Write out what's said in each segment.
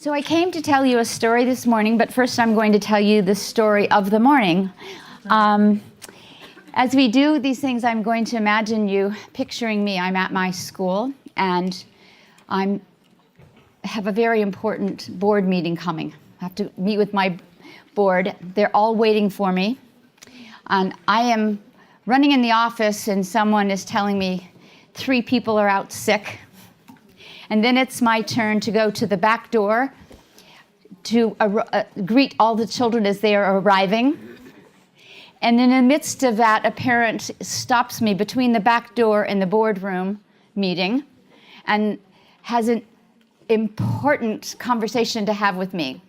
So I came to tell you a story this morning, but first I'm going to tell you the story of the morning. As we do these things, I'm going to imagine you picturing me. I'm at my school, and I have a very important board meeting coming. I have to meet with my board. They're all waiting for me. And I am running in the office, and someone is telling me 3 people are out sick. And then it's my turn to go to the back door to greet all the children as they are arriving. And in the midst of that, a parent stops me between the back door and the boardroom meeting and has an important conversation to have with me.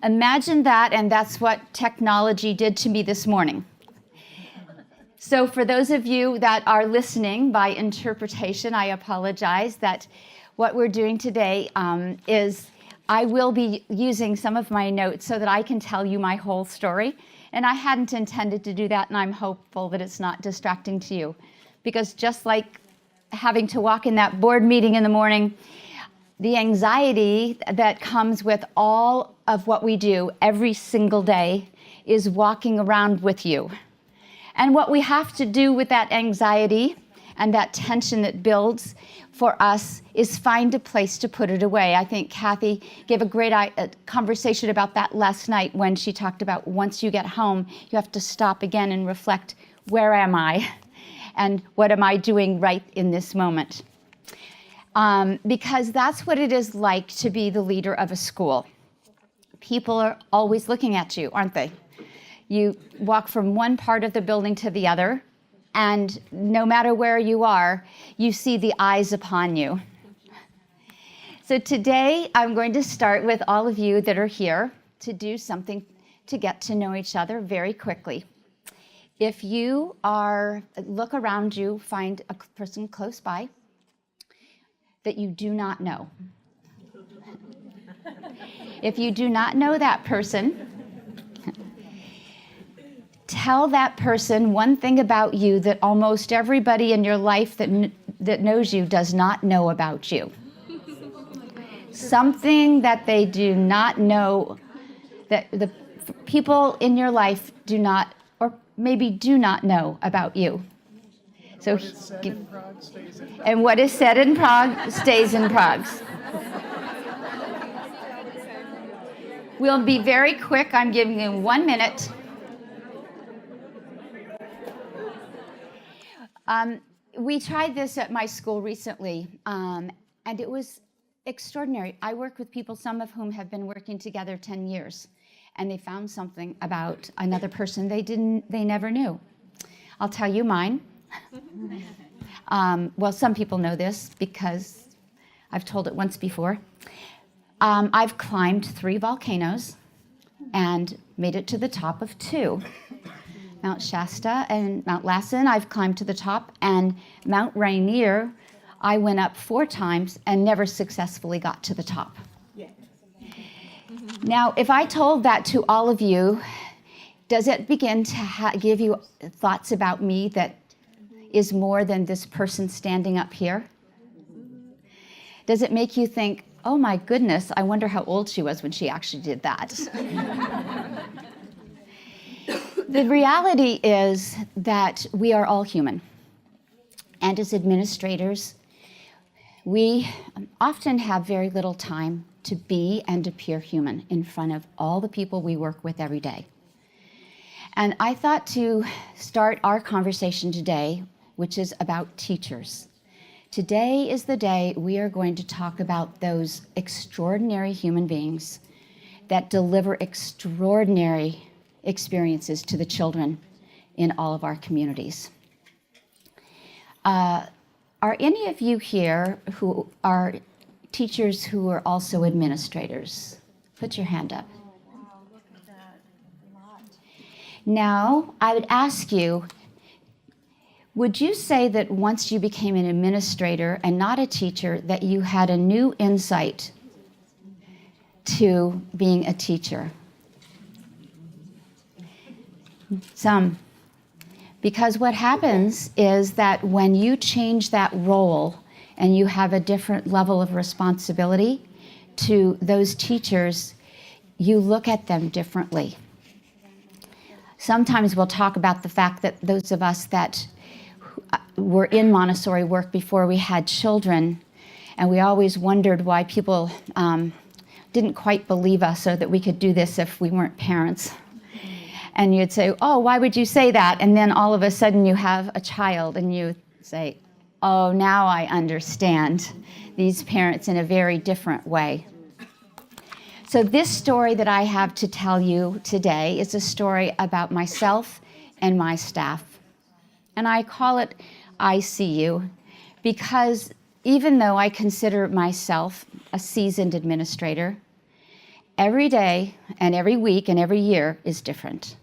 Imagine that, and that's what technology did to me this morning. So for those of you that are listening by interpretation, I apologize that what we're doing today is I will be using some of my notes so that I can tell you my whole story. And I hadn't intended to do that, and I'm hopeful that it's not distracting to you. Because just like having to walk in that board meeting in the morning, the anxiety that comes with all of what we do every single day is walking around with you. And what we have to do with that anxiety and that tension that builds for us is find a place to put it away. I think Kathy gave a great conversation about that last night when she talked about once you get home, you have to stop again and reflect, where am I? And what am I doing right in this moment? Because that's what it is like to be the leader of a school. People are always looking at you, aren't they? You walk from one part of the building to the other, and no matter where you are, you see the eyes upon you. So today, I'm going to start with all of you that are here to do something to get to know each other very quickly. If you look around you, find a person close by that you do not know. If you do not know that person, tell that person one thing about you that almost everybody in your life that knows you does not know about you. Something that they do not know, that the people in your life do not, or maybe do not know about you. So, and what is said in Prague stays in Prague. We'll be very quick. I'm giving you 1 minute. We tried this at my school recently, and it was extraordinary. I work with people, some of whom have been working together 10 years, and they found something about another person they never knew. I'll tell you mine. Well, some people know this because I've told it once before. I've climbed 3 volcanoes and made it to the top of 2. Mount Shasta and Mount Lassen, I've climbed to the top, and Mount Rainier, I went up 4 times and never successfully got to the top. Yeah. Now, if I told that to all of you, does it begin to give you thoughts about me that is more than this person standing up here? Does it make you think, oh my goodness, I wonder how old she was when she actually did that? The reality is that we are all human. And as administrators, we often have very little time to be and appear human in front of all the people we work with every day. And I thought to start our conversation today, which is about teachers. Today is the day we are going to talk about those extraordinary human beings that deliver extraordinary experiences to the children in all of our communities. Are any of you here who are teachers who are also administrators? Put your hand up. Wow, look at that. A lot. Now, I would ask you, would you say that once you became an administrator and not a teacher, that you had a new insight to being a teacher? Some. Because what happens is that when you change that role and you have a different level of responsibility, to those teachers, you look at them differently. Sometimes we'll talk about the fact that those of us that were in Montessori work before we had children, and we always wondered why people didn't quite believe us or that we could do this if we weren't parents. And you'd say, oh, why would you say that? And then all of a sudden you have a child and you say, oh, now I understand these parents in a very different way. So this story that I have to tell you today is a story about myself and my staff. And I call it ICU because even though I consider myself a seasoned administrator, every day and every week and every year is different.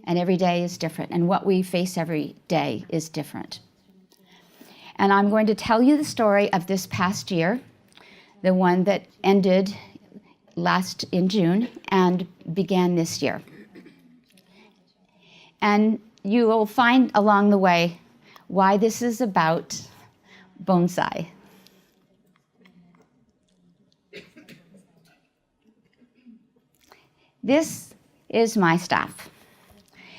And every day is different. And what we face every day is different. And I'm going to tell you the story of this past year, the one that ended last in June and began this year. And you will find along the way why this is about bonsai. This is my staff.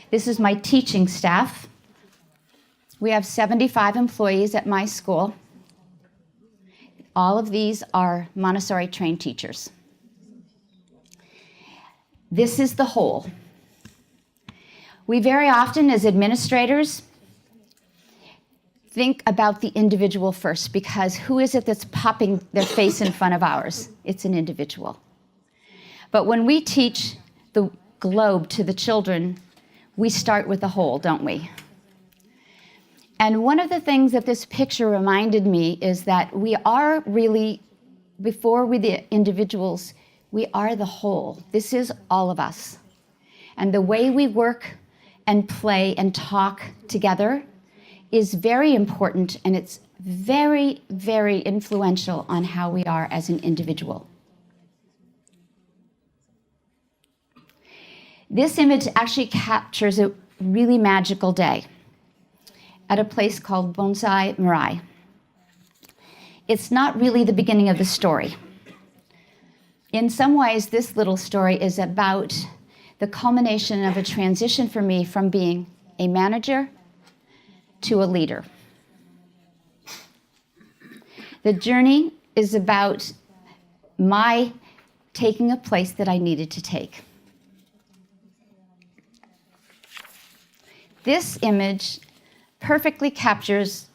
This is my teaching staff. We have 75 employees at my school. All of these are Montessori trained teachers. This is the whole. We very often, as administrators, think about the individual first, because who is it that's popping their face in front of ours? It's an individual. But when we teach the globe to the children, we start with the whole, don't we? And one of the things that this picture reminded me is that we are really, before we're the individuals, we are the whole. This is all of us. And the way we work and play and talk together is very important, and it's very, very influential on how we are as an individual. This image actually captures a really magical day at a place called Bonsai Mirai. It's not really the beginning of the story. In some ways, this little story is about the culmination of a transition for me from being a manager to a leader. The journey is about my taking a place that I needed to take. This image perfectly captures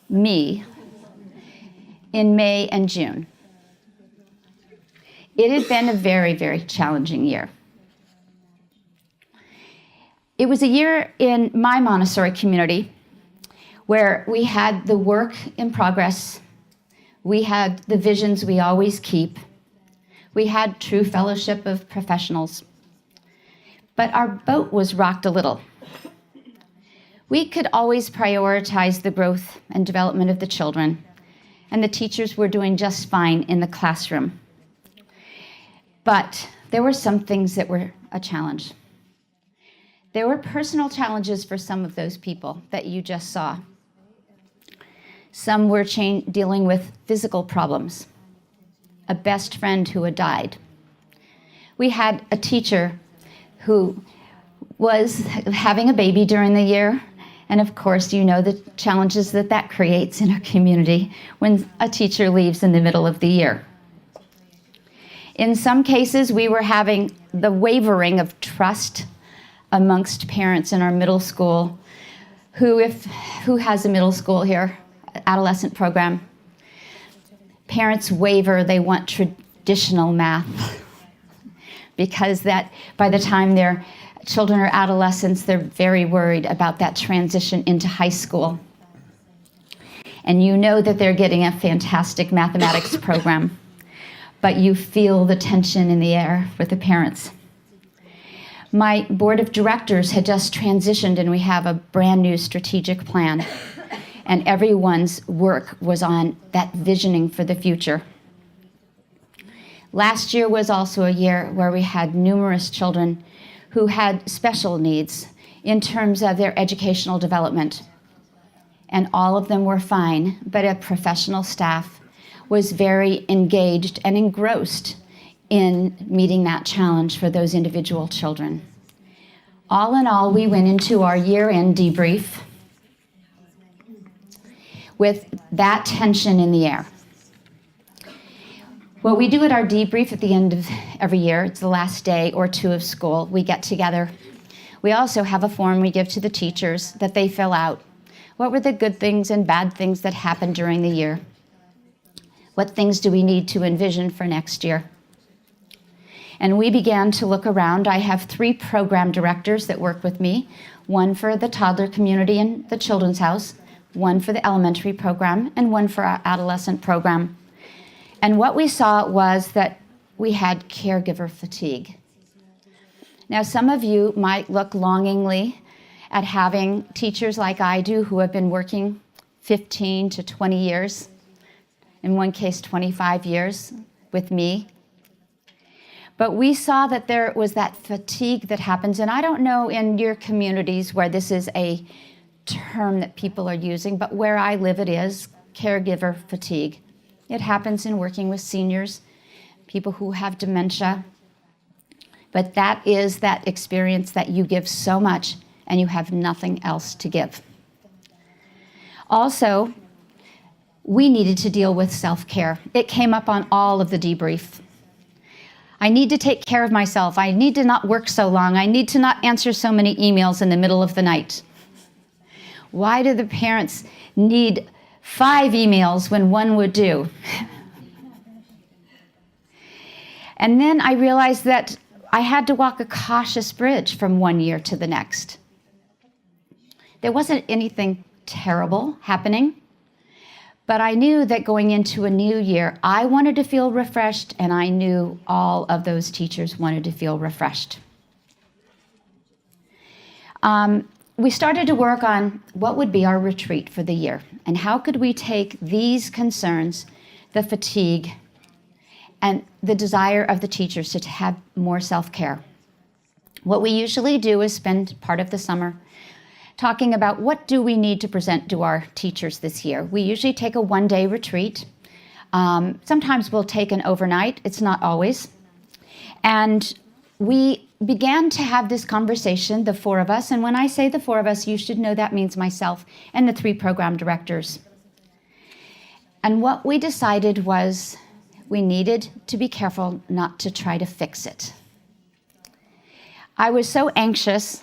me in May and June. It had been a very, very challenging year. It was a year in my Montessori community where we had the work in progress, we had the visions we always keep, we had true fellowship of professionals, but our boat was rocked a little. We could always prioritize the growth and development of the children, and the teachers were doing just fine in the classroom. But there were some things that were a challenge. There were personal challenges for some of those people that you just saw. Some were dealing with physical problems, a best friend who had died. We had a teacher who was having a baby during the year, and of course, you know the challenges that that creates in our community when a teacher leaves in the middle of the year. In some cases, we were having the wavering of trust amongst parents in our middle school, who has a middle school here, adolescent program. Parents waver, they want traditional math because that by the time their children are adolescents, they're very worried about that transition into high school. And you know that they're getting a fantastic mathematics program, but you feel the tension in the air with the parents. My board of directors had just transitioned, and we have a brand new strategic plan, and everyone's work was on that visioning for the future. Last year was also a year where we had numerous children who had special needs in terms of their educational development. And all of them were fine, but a professional staff was very engaged and engrossed in meeting that challenge for those individual children. All in all, we went into our year-end debrief with that tension in the air. What we do at our debrief at the end of every year, it's the last day or two of school, we get together. We also have a form we give to the teachers that they fill out. What were the good things and bad things that happened during the year? What things do we need to envision for next year? And we began to look around. I have 3 program directors that work with me, one for the toddler community and the Children's House, one for the elementary program, and one for our adolescent program. And what we saw was that we had caregiver fatigue. Now, some of you might look longingly at having teachers like I do who have been working 15 to 20 years, in one case 25 years with me. But we saw that there was that fatigue that happens, and I don't know in your communities where this is a term that people are using, but where I live it is caregiver fatigue. It happens in working with seniors, people who have dementia, but that is that experience that you give so much and you have nothing else to give. Also, we needed to deal with self-care. It came up on all of the debrief. I need to take care of myself. I need to not work so long. I need to not answer so many emails in the middle of the night. Why do the parents need 5 emails when one would do? And then I realized that I had to walk a cautious bridge from one year to the next. There wasn't anything terrible happening, but I knew that going into a new year, I wanted to feel refreshed, and I knew all of those teachers wanted to feel refreshed. We started to work on what would be our retreat for the year, and how could we take these concerns, the fatigue, and the desire of the teachers to have more self-care. What we usually do is spend part of the summer talking about what do we need to present to our teachers this year. We usually take a one-day retreat. Sometimes we'll take an overnight. It's not always. And we began to have this conversation, the 4 of us. And when I say the 4 of us, you should know that means myself and the 3 program directors. And what we decided was we needed to be careful not to try to fix it. I was so anxious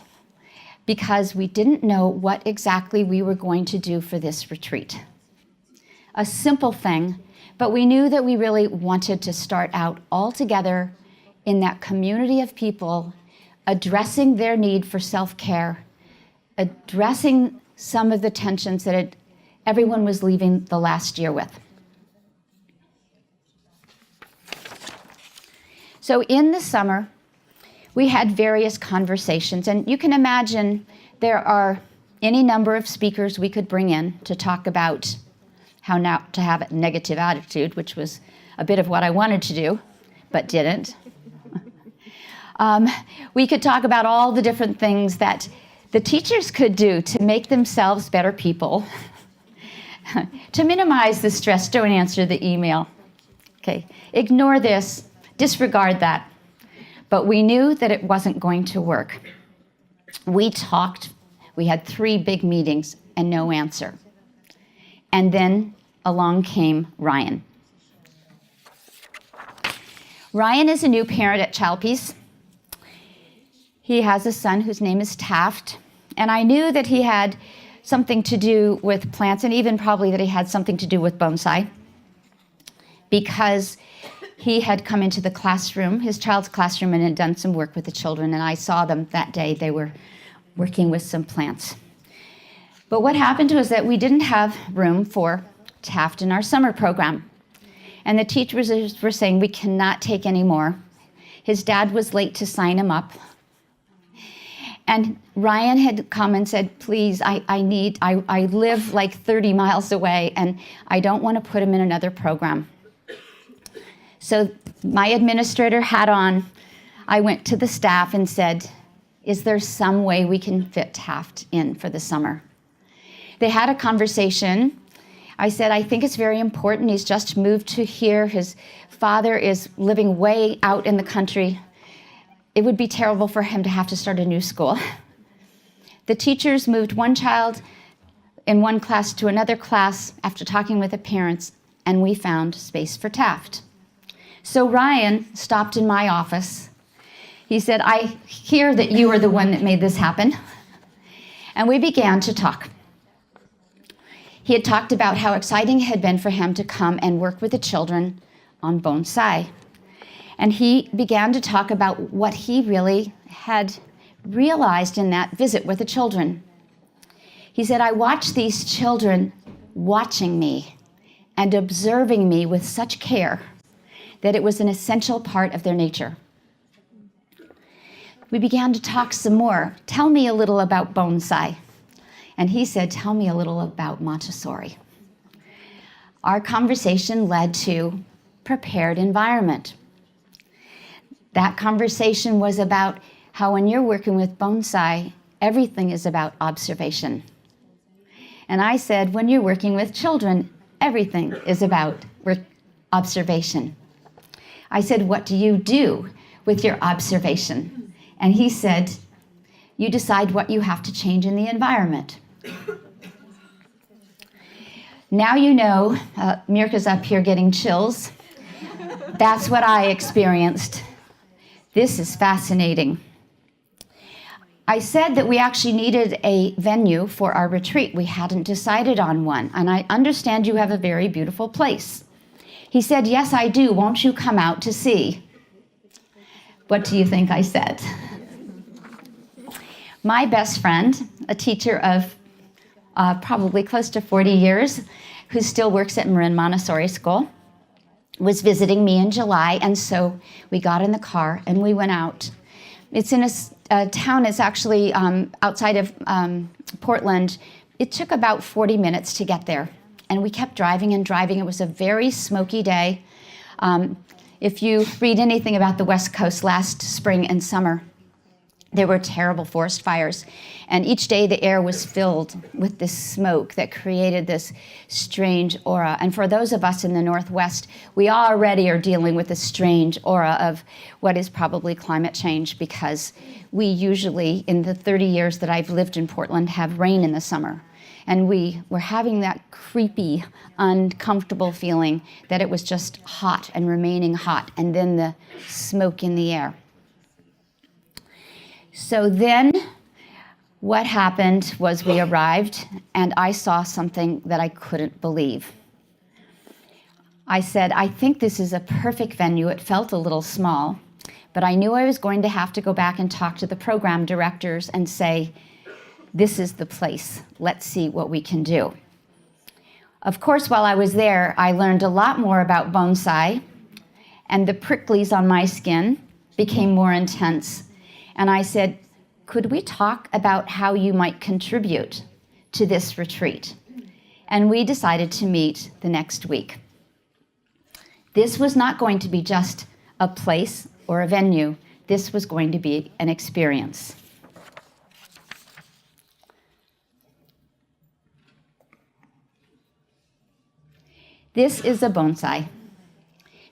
because we didn't know what exactly we were going to do for this retreat. A simple thing, but we knew that we really wanted to start out all together in that community of people, addressing their need for self-care, addressing some of the tensions that everyone was leaving the last year with. So in the summer, we had various conversations, and you can imagine there are any number of speakers we could bring in to talk about how not to have a negative attitude, which was a bit of what I wanted to do, but didn't. We could talk about all the different things that the teachers could do to make themselves better people, to minimize the stress. Don't answer the email. Okay, ignore this, disregard that. But we knew that it wasn't going to work. We talked, we had 3 big meetings and no answer. And then along came Ryan. Ryan is a new parent at Child Peace. He has a son whose name is Taft, and I knew that he had something to do with plants, and even probably that he had something to do with bonsai, because he had come into the classroom, his child's classroom, and had done some work with the children, and I saw them that day. They were working with some plants. But what happened was that we didn't have room for Taft in our summer program, and the teachers were saying we cannot take any more. His dad was late to sign him up. And Ryan had come and said, please, I live like 30 miles away, and I don't want to put him in another program. So my administrator hat on, I went to the staff and said, is there some way we can fit Taft in for the summer? They had a conversation. I said, I think it's very important. He's just moved to here. His father is living way out in the country. It would be terrible for him to have to start a new school. The teachers moved one child in one class to another class after talking with the parents, and we found space for Taft. So Ryan stopped in my office. He said, I hear that you are the one that made this happen. And we began to talk. He had talked about how exciting it had been for him to come and work with the children on bonsai. And he began to talk about what he really had realized in that visit with the children. He said, I watched these children watching me and observing me with such care that it was an essential part of their nature. We began to talk some more. Tell me a little about bonsai. And he said, tell me a little about Montessori. Our conversation led to prepared environment. That conversation was about how when you're working with bonsai, everything is about observation. And I said, when you're working with children, everything is about observation. I said, what do you do with your observation? And he said, you decide what you have to change in the environment. Now you know, Mirka's up here getting chills. That's what I experienced. This is fascinating. I said that we actually needed a venue for our retreat. We hadn't decided on one, and I understand you have a very beautiful place. He said, yes, I do. Won't you come out to see? What do you think I said? My best friend, a teacher of probably close to 40 years, who still works at Marin Montessori School, was visiting me in July, and so we got in the car and we went out. It's in a town that's actually outside of Portland. It took about 40 minutes to get there, and we kept driving and driving. It was a very smoky day. If you read anything about the West Coast last spring and summer, there were terrible forest fires, and each day the air was filled with this smoke that created this strange aura. And for those of us in the Northwest, we already are dealing with a strange aura of what is probably climate change, because we usually, in the 30 years that I've lived in Portland, have rain in the summer. And we were having that creepy, uncomfortable feeling that it was just hot and remaining hot, and then the smoke in the air. So then what happened was we arrived, and I saw something that I couldn't believe. I said, I think this is a perfect venue. It felt a little small, but I knew I was going to have to go back and talk to the program directors and say, this is the place. Let's see what we can do. Of course, while I was there, I learned a lot more about bonsai, and the pricklies on my skin became more intense. And I said, could we talk about how you might contribute to this retreat? And we decided to meet the next week. This was not going to be just a place or a venue. This was going to be an experience. This is a bonsai.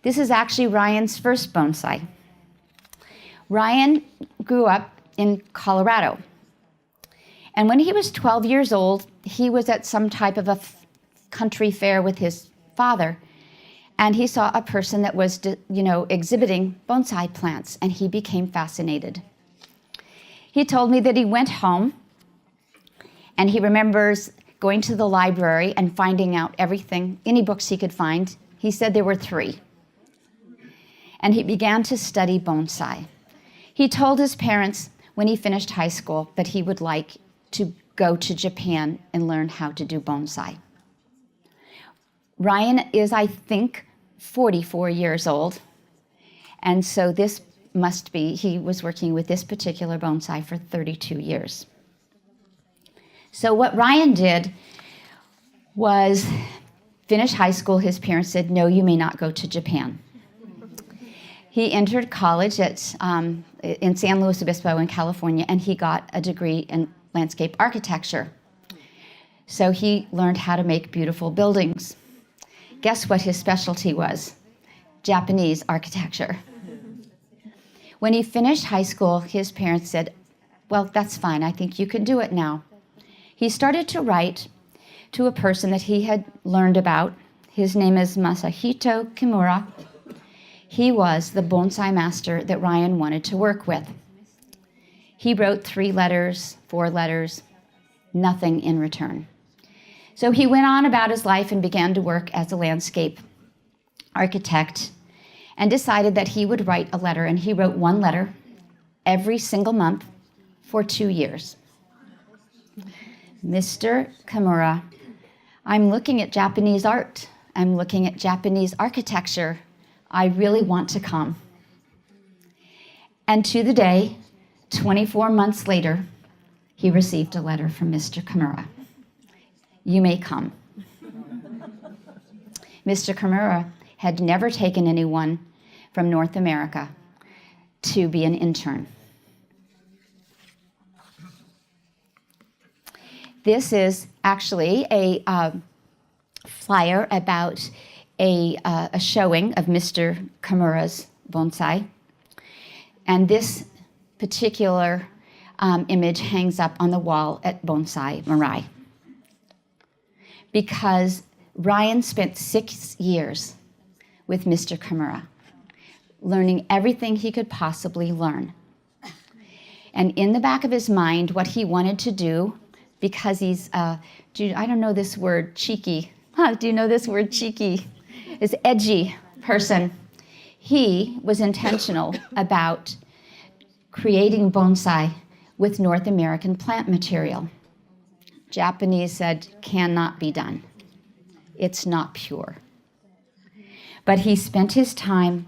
This is actually Ryan's first bonsai. Ryan grew up in Colorado. And when he was 12 years old, he was at some type of a country fair with his father, and he saw a person that was, exhibiting bonsai plants, and he became fascinated. He told me that he went home, and he remembers going to the library and finding out everything, any books he could find. He said there were 3. And he began to study bonsai. He told his parents when he finished high school that he would like to go to Japan and learn how to do bonsai. Ryan is, I think, 44 years old, and so this must be, he was working with this particular bonsai for 32 years. So what Ryan did was finish high school. His parents said, no, you may not go to Japan. He entered college in San Luis Obispo in California, and he got a degree in landscape architecture. So he learned how to make beautiful buildings. Guess what his specialty was? Japanese architecture. When he finished high school, his parents said, well, that's fine. I think you can do it now. He started to write to a person that he had learned about. His name is Masahito Kimura. He was the bonsai master that Ryan wanted to work with. He wrote 3 letters, 4 letters, nothing in return. So he went on about his life and began to work as a landscape architect and decided that he would write a letter. And he wrote 1 letter every single month for 2 years. Mr. Kimura, I'm looking at Japanese art. I'm looking at Japanese architecture. I really want to come. And to the day, 24 months later, he received a letter from Mr. Kimura. You may come. Mr. Kimura had never taken anyone from North America to be an intern. This is actually a flyer about a showing of Mr. Kimura's bonsai. And this particular image hangs up on the wall at Bonsai Mirai. Because Ryan spent 6 years with Mr. Kimura, learning everything he could possibly learn. And in the back of his mind, what he wanted to do, because he's, I don't know this word, cheeky. Do you know this word, cheeky? Is edgy person. He was intentional about creating bonsai with North American plant material. Japanese said, cannot be done. It's not pure. But he spent his time,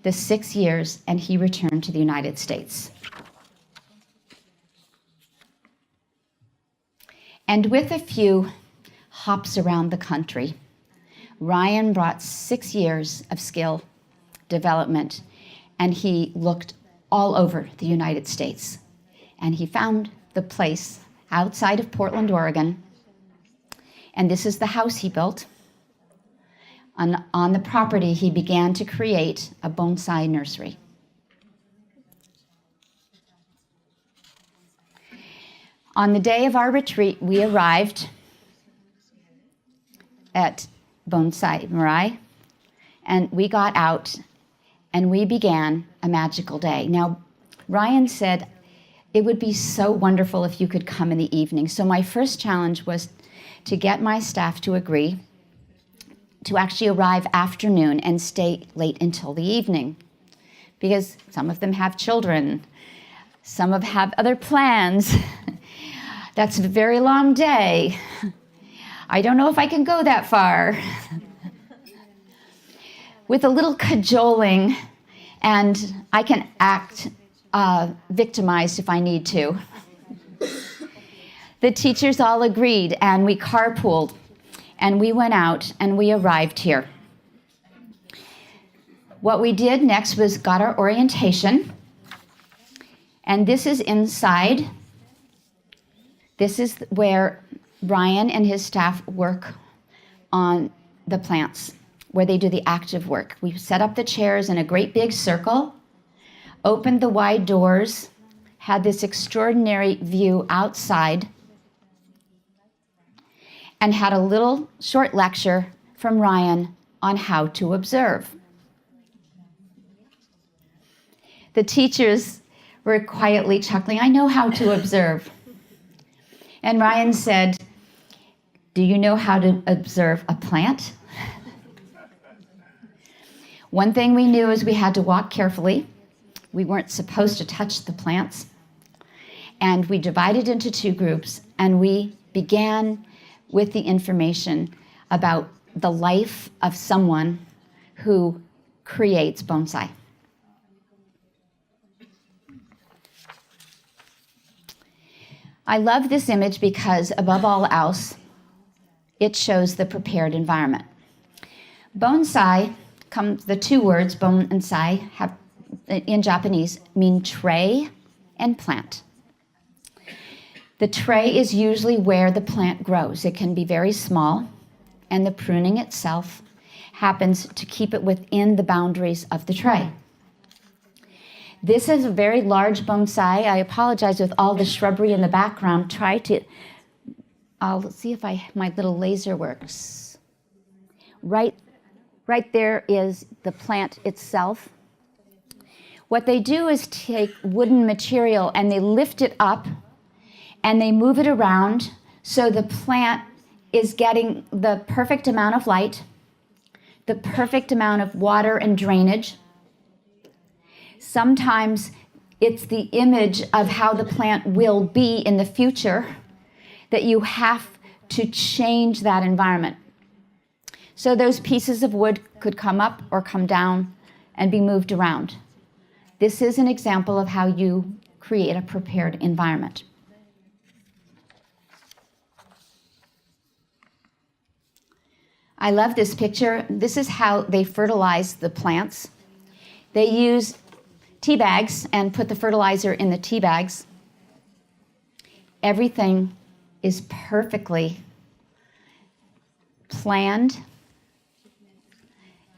the 6 years, and he returned to the United States. And with a few hops around the country, Ryan brought 6 years of skill development, and he looked all over the United States. And he found the place outside of Portland, Oregon, and this is the house he built. On the property, he began to create a bonsai nursery. On the day of our retreat, we arrived at Bonsai Mirai, and we got out, and we began a magical day. Now, Ryan said, it would be so wonderful if you could come in the evening. So my first challenge was to get my staff to agree to actually arrive afternoon and stay late until the evening. Because some of them have children, some have other plans. That's a very long day. I don't know if I can go that far. With a little cajoling, and I can act victimized if I need to. The teachers all agreed, and we carpooled, and we went out, and we arrived here. What we did next was got our orientation, and this is inside. This is where Ryan and his staff work on the plants, where they do the active work. We set up the chairs in a great big circle, opened the wide doors, had this extraordinary view outside, and had a little short lecture from Ryan on how to observe. The teachers were quietly chuckling, I know how to observe. And Ryan said, do you know how to observe a plant? One thing we knew is we had to walk carefully. We weren't supposed to touch the plants. And we divided into 2 groups, and we began with the information about the life of someone who creates bonsai. I love this image because, above all else, it shows the prepared environment. Bonsai, the 2 words, bon and sai, have, in Japanese, mean tray and plant. The tray is usually where the plant grows. It can be very small, and the pruning itself happens to keep it within the boundaries of the tray. This is a very large bonsai. I apologize with all the shrubbery in the background. I'll see if my little laser works. Right there is the plant itself. What they do is take wooden material and they lift it up and they move it around so the plant is getting the perfect amount of light, the perfect amount of water and drainage. Sometimes it's the image of how the plant will be in the future that you have to change that environment. So those pieces of wood could come up or come down and be moved around. This is an example of how you create a prepared environment. I love this picture. This is how they fertilize the plants. They use tea bags and put the fertilizer in the tea bags. Everything is perfectly planned,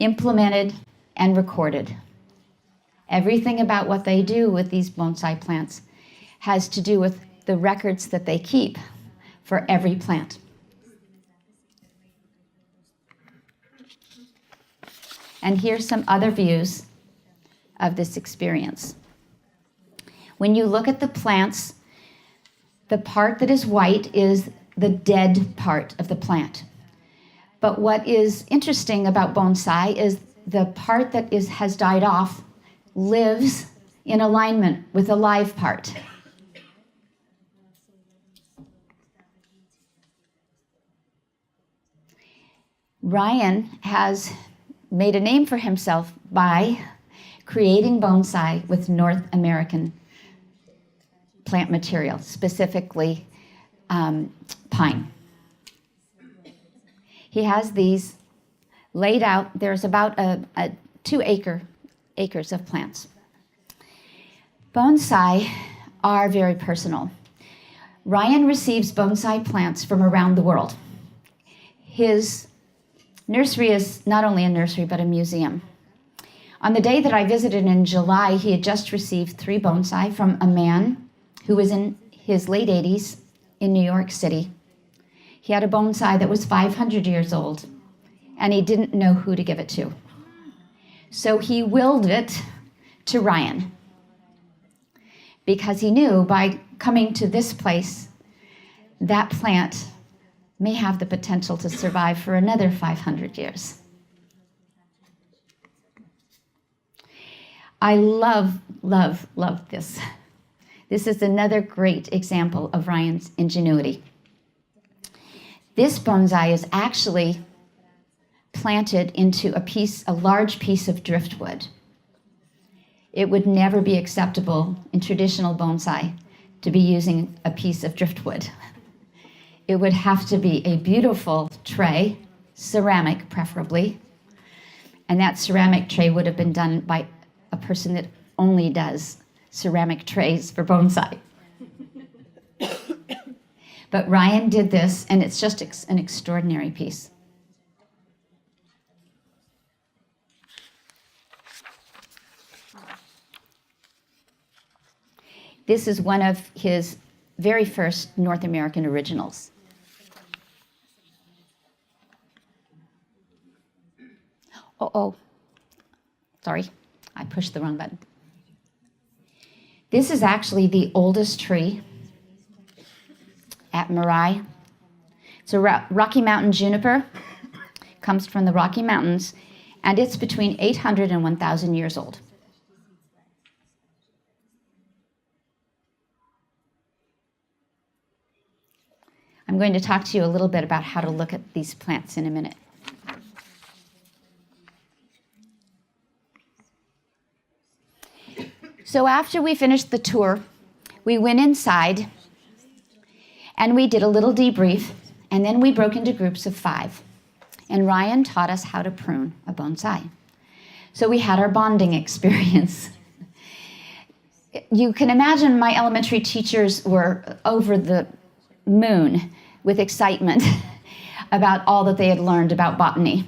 implemented, and recorded. Everything about what they do with these bonsai plants has to do with the records that they keep for every plant. And here's some other views of this experience. When you look at the plants, the part that is white is the dead part of the plant. But what is interesting about bonsai is the part that has died off lives in alignment with the live part. Ryan has made a name for himself by creating bonsai with North American plant material, specifically pine. He has these laid out. There's about 2 acres of plants. Bonsai are very personal. Ryan receives bonsai plants from around the world. His nursery is not only a nursery, but a museum. On the day that I visited in July, he had just received 3 bonsai from a man who was in his late 80s in New York City. He had a bonsai that was 500 years old, and he didn't know who to give it to. So he willed it to Ryan, because he knew by coming to this place, that plant may have the potential to survive for another 500 years. I love, love, love this. This is another great example of Ryan's ingenuity. This bonsai is actually planted into a large piece of driftwood. It would never be acceptable in traditional bonsai to be using a piece of driftwood. It would have to be a beautiful tray, ceramic preferably, and that ceramic tray would have been done by a person that only does ceramic trays for bonsai. But Ryan did this, and it's just an extraordinary piece. This is one of his very first North American originals. Oh, sorry, I pushed the wrong button. This is actually the oldest tree at Marai. It's a Rocky Mountain juniper, comes from the Rocky Mountains, and it's between 800 and 1,000 years old. I'm going to talk to you a little bit about how to look at these plants in a minute. So after we finished the tour, we went inside and we did a little debrief, and then we broke into groups of 5. And Ryan taught us how to prune a bonsai. So we had our bonding experience. You can imagine my elementary teachers were over the moon with excitement about all that they had learned about botany.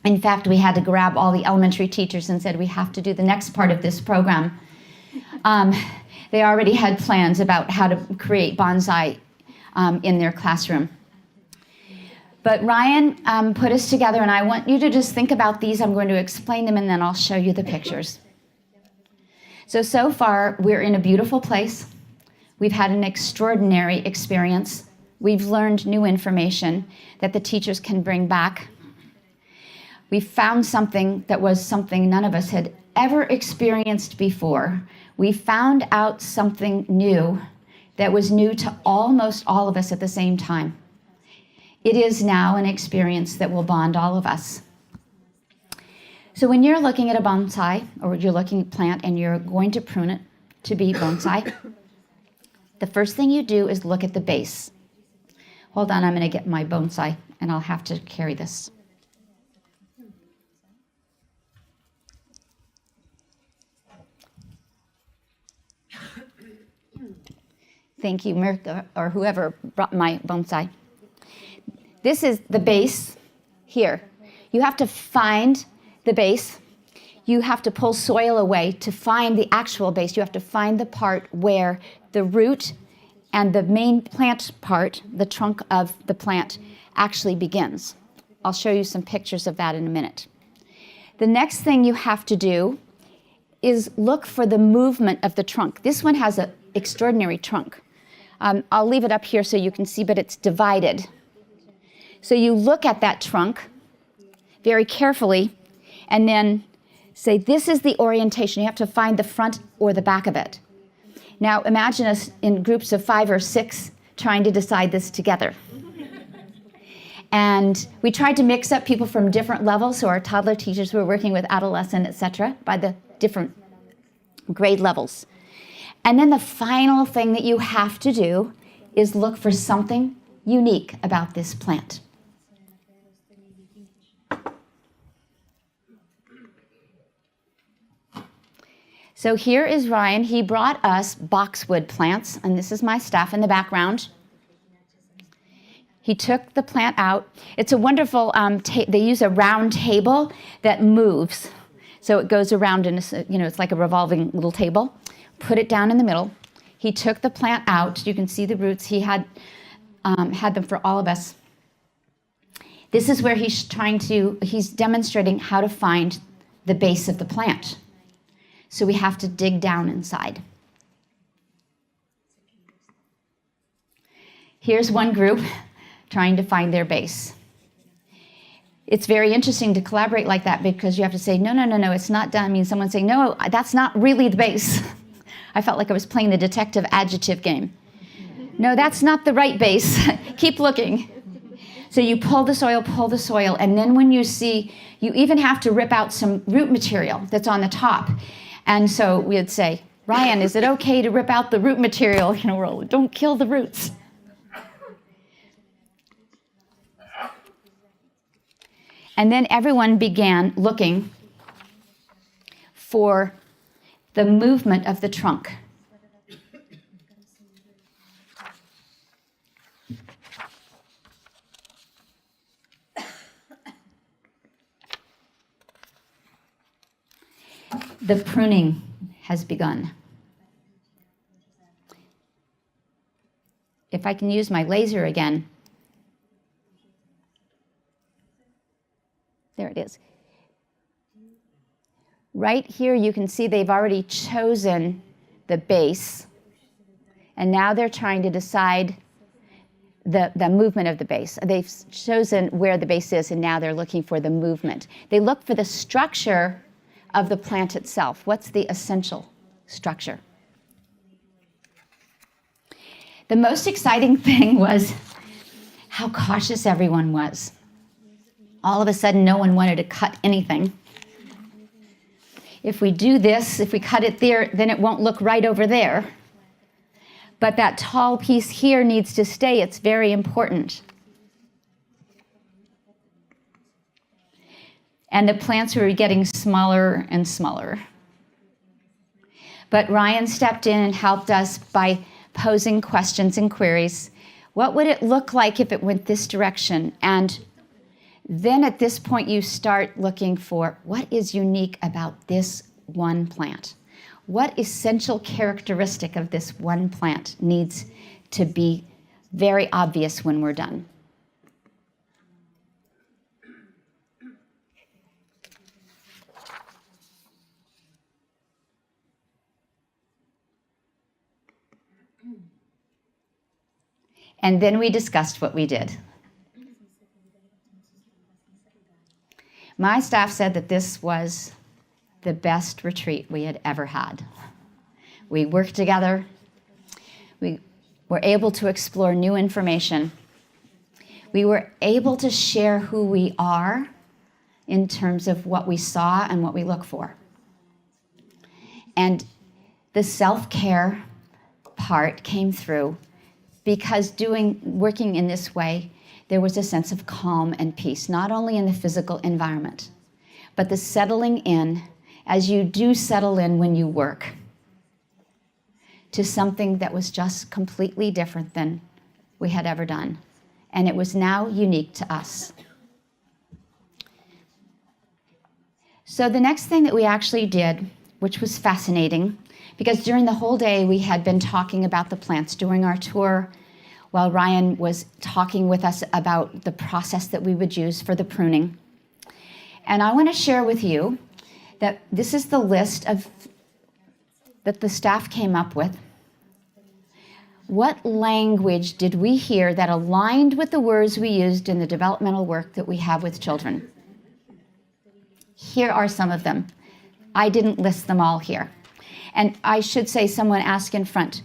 In fact, we had to grab all the elementary teachers and said, we have to do the next part of this program. They already had plans about how to create bonsai in their classroom. But Ryan put us together, and I want you to just think about these. I'm going to explain them, and then I'll show you the pictures. So far, we're in a beautiful place. We've had an extraordinary experience. We've learned new information that the teachers can bring back. We found something that was something none of us had ever experienced before. We found out something new that was new to almost all of us at the same time. It is now an experience that will bond all of us. So when you're looking at a bonsai, or you're looking at a plant and you're going to prune it to be bonsai, the first thing you do is look at the base. Hold on, I'm going to get my bonsai, and I'll have to carry this. Thank you, Mirka, or whoever brought my bonsai. This is the base here. You have to find the base. You have to pull soil away to find the actual base. You have to find the part where the root and the main plant part, the trunk of the plant, actually begins. I'll show you some pictures of that in a minute. The next thing you have to do is look for the movement of the trunk. This one has an extraordinary trunk. I'll leave it up here so you can see, but it's divided. So you look at that trunk very carefully and then say, this is the orientation. You have to find the front or the back of it. Now imagine us in groups of 5 or 6 trying to decide this together. And we tried to mix up people from different levels, so our toddler teachers were working with adolescent, etc., by the different grade levels. And then the final thing that you have to do is look for something unique about this plant. So here is Ryan. He brought us boxwood plants, and this is my staff in the background. He took the plant out. It's a wonderful, they use a round table that moves. So it goes around, and it's like a revolving little table. Put it down in the middle. He took the plant out. You can see the roots. He had them for all of us. This is where he's demonstrating how to find the base of the plant. So we have to dig down inside. Here's one group trying to find their base. It's very interesting to collaborate like that because you have to say, no, it's not done. I mean, someone saying, no, that's not really the base. I felt like I was playing the detective adjective game. No, that's not the right base. Keep looking. So you pull the soil, and then when you see, you even have to rip out some root material that's on the top. And so we'd say, Ryan, is it okay to rip out the root material? Don't kill the roots. And then everyone began looking for the movement of the trunk. The pruning has begun. If I can use my laser again. There it is. Right here you can see they've already chosen the base, and now they're trying to decide the movement of the base. They've chosen where the base is, and now they're looking for the movement. They look for the structure of the plant itself. What's the essential structure? The most exciting thing was how cautious everyone was. All of a sudden, no one wanted to cut anything. If we do this, if we cut it there, then it won't look right over there. But that tall piece here needs to stay. It's very important. And the plants were getting smaller and smaller. But Ryan stepped in and helped us by posing questions and queries. What would it look like if it went this direction? And then at this point, you start looking for what is unique about this one plant. What essential characteristic of this one plant needs to be very obvious when we're done? And then we discussed what we did. My staff said that this was the best retreat we had ever had. We worked together. We were able to explore new information. We were able to share who we are in terms of what we saw and what we look for. And the self-care part came through because working in this way, there was a sense of calm and peace, not only in the physical environment, but the settling in, as you do settle in when you work, to something that was just completely different than we had ever done. And it was now unique to us. So the next thing that we actually did, which was fascinating, because during the whole day we had been talking about the plants during our tour, while Ryan was talking with us about the process that we would use for the pruning. And I want to share with you that this is the list that the staff came up with. What language did we hear that aligned with the words we used in the developmental work that we have with children? Here are some of them. I didn't list them all here. And I should say, someone asked in front,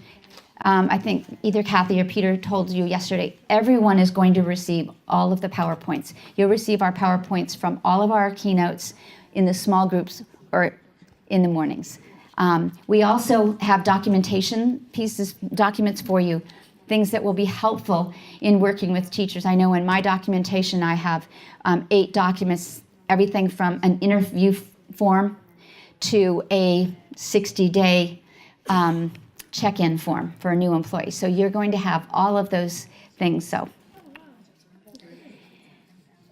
I think either Kathy or Peter told you yesterday, everyone is going to receive all of the PowerPoints. You'll receive our PowerPoints from all of our keynotes in the small groups or in the mornings. We also have documentation documents for you, things that will be helpful in working with teachers. I know in my documentation I have 8 documents, everything from an interview form to a 60-day check-in form for a new employee. So you're going to have all of those things. So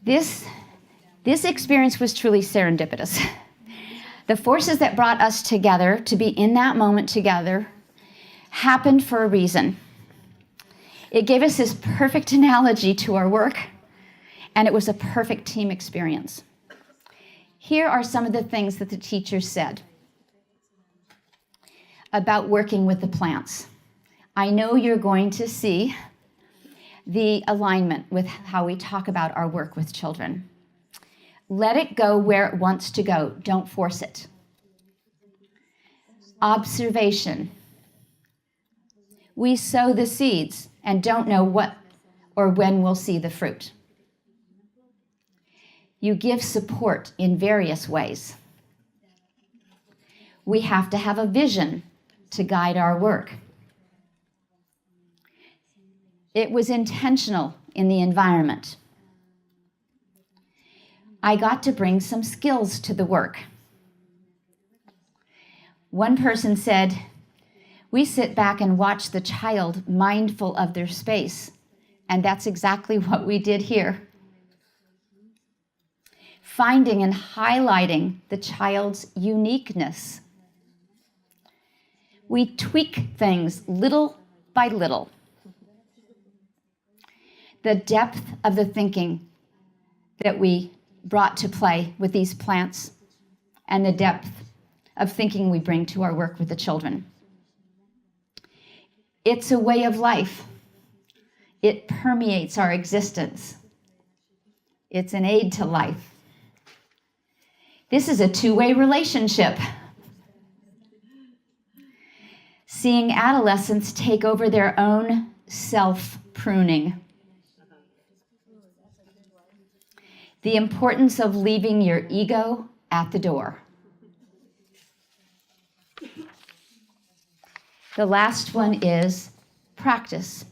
this experience was truly serendipitous. The forces that brought us together to be in that moment together happened for a reason. It gave us this perfect analogy to our work, and it was a perfect team experience. Here are some of the things that the teachers said about working with the plants. I know you're going to see the alignment with how we talk about our work with children. Let it go where it wants to go. Don't force it. Observation. We sow the seeds and don't know what or when we'll see the fruit. You give support in various ways. We have to have a vision to guide our work. It was intentional in the environment. I got to bring some skills to the work. One person said, we sit back and watch the child mindful of their space. And that's exactly what we did here. Finding and highlighting the child's uniqueness. We tweak things little by little. The depth of the thinking that we brought to play with these plants and the depth of thinking we bring to our work with the children. It's a way of life. It permeates our existence. It's an aid to life. This is a two-way relationship. Seeing adolescents take over their own self-pruning. The importance of leaving your ego at the door. The last one is practice.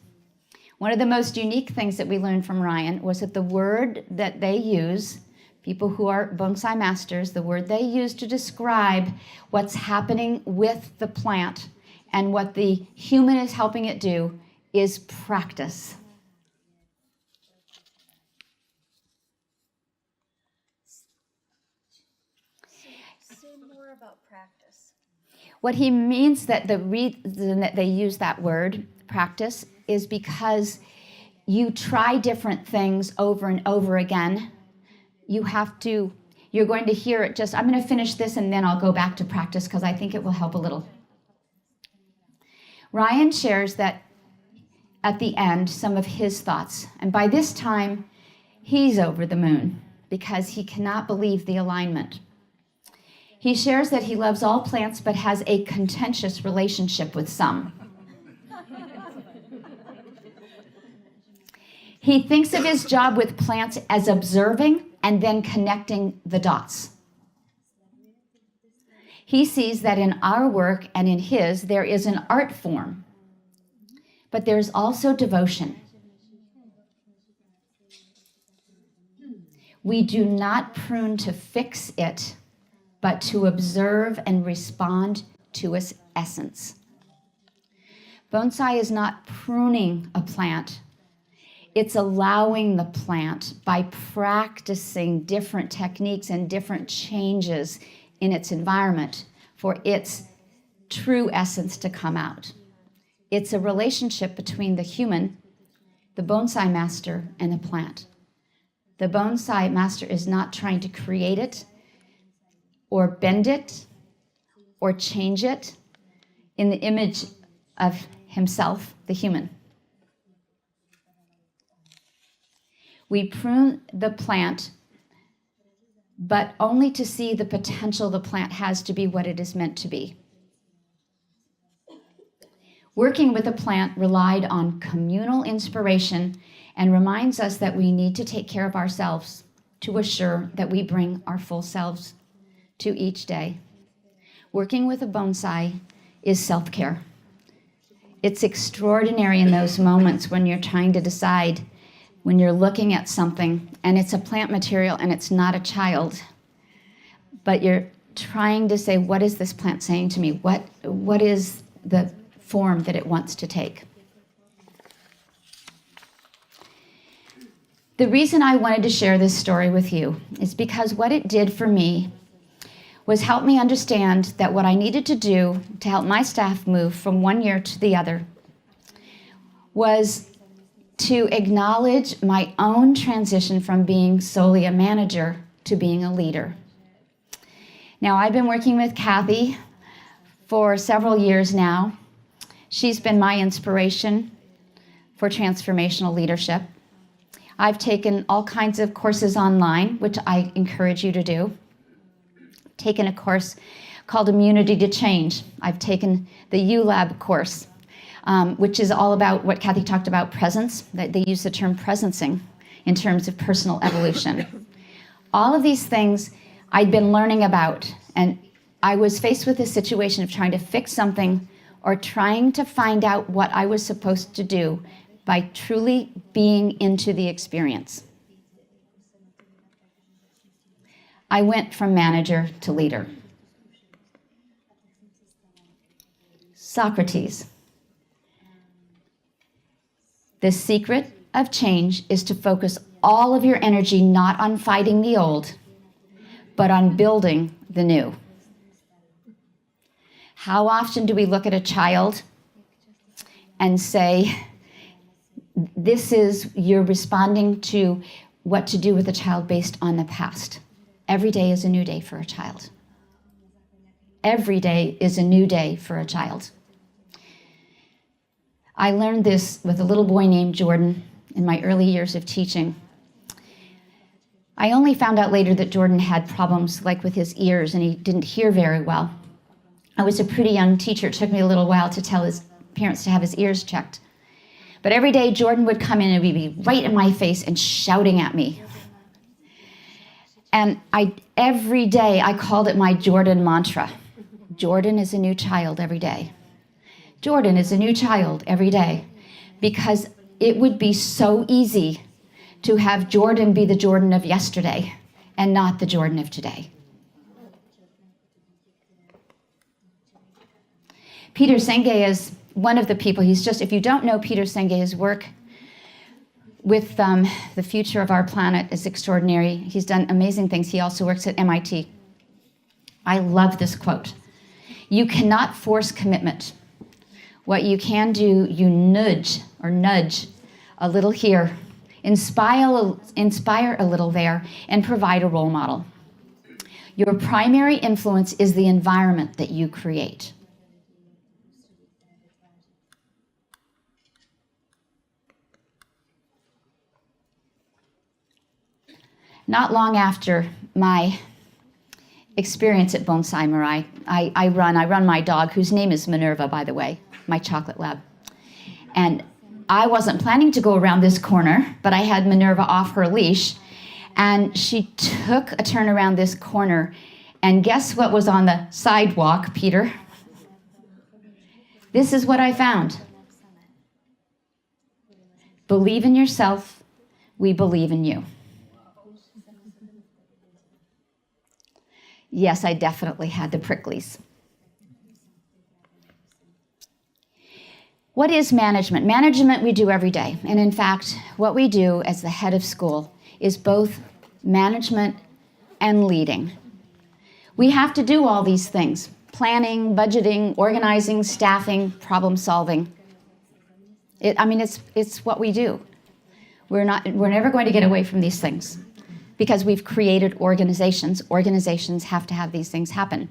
One of the most unique things that we learned from Ryan was that the word that they use, people who are bonsai masters, the word they use to describe what's happening with the plant and what the human is helping it do is practice. more about practice. What he means that the reason that they use that word, practice, is because you try different things over and over again. You're going to hear it just, I'm going to finish this and then I'll go back to practice because I think it will help a little. Ryan shares that at the end, some of his thoughts. And by this time, he's over the moon because he cannot believe the alignment. He shares that he loves all plants but has a contentious relationship with some. He thinks of his job with plants as observing and then connecting the dots. He sees that in our work and in his, there is an art form, but there's also devotion. We do not prune to fix it, but to observe and respond to its essence. Bonsai is not pruning a plant. It's allowing the plant by practicing different techniques and different changes in its environment for its true essence to come out. It's a relationship between the human, the bonsai master, and the plant. The bonsai master is not trying to create it or bend it or change it in the image of himself, the human. We prune the plant, but only to see the potential the plant has to be what it is meant to be. Working with a plant relied on communal inspiration and reminds us that we need to take care of ourselves to assure that we bring our full selves to each day. Working with a bonsai is self-care. It's extraordinary in those moments when you're trying to decide, when you're looking at something and it's a plant material and it's not a child, but you're trying to say, what is this plant saying to me? What is the form that it wants to take? The reason I wanted to share this story with you is because what it did for me was help me understand that what I needed to do to help my staff move from one year to the other was to acknowledge my own transition from being solely a manager to being a leader. Now, I've been working with Kathy for several years now. She's been my inspiration for transformational leadership. I've taken all kinds of courses online, which I encourage you to do. Taken a course called Immunity to Change. I've taken the ULab course, which is all about what Kathy talked about, presence. They use the term presencing in terms of personal evolution. All of these things I'd been learning about, and I was faced with a situation of trying to fix something or trying to find out what I was supposed to do by truly being into the experience. I went from manager to leader. Socrates. The secret of change is to focus all of your energy not on fighting the old, but on building the new. How often do we look at a child and say, you're responding to what to do with a child based on the past? Every day is a new day for a child. Every day is a new day for a child. I learned this with a little boy named Jordan in my early years of teaching. I only found out later that Jordan had problems like with his ears and he didn't hear very well. I was a pretty young teacher. It took me a little while to tell his parents to have his ears checked. But every day Jordan would come in and he'd be right in my face and shouting at me. And every day I called it my Jordan mantra. Jordan is a new child every day. Jordan is a new child every day. Because it would be so easy to have Jordan be the Jordan of yesterday and not the Jordan of today. Peter Senge is one of the people, if you don't know Peter Senge, his work with the future of our planet is extraordinary. He's done amazing things. He also works at MIT. I love this quote. You cannot force commitment. What you can do, you nudge a little here, inspire a little there, and provide a role model. Your primary influence is the environment that you create. Not long after my experience at Bonsai Mirai, I run my dog, whose name is Minerva, by the way, my chocolate lab. And I wasn't planning to go around this corner, but I had Minerva off her leash, and she took a turn around this corner, and guess what was on the sidewalk, Peter? This is what I found. Believe in yourself, we believe in you. Yes, I definitely had the pricklies. What is management? Management we do every day. And in fact, what we do as the head of school is both management and leading. We have to do all these things: planning, budgeting, organizing, staffing, problem solving. It's what we do. We're never going to get away from these things because we've created organizations. Organizations have to have these things happen.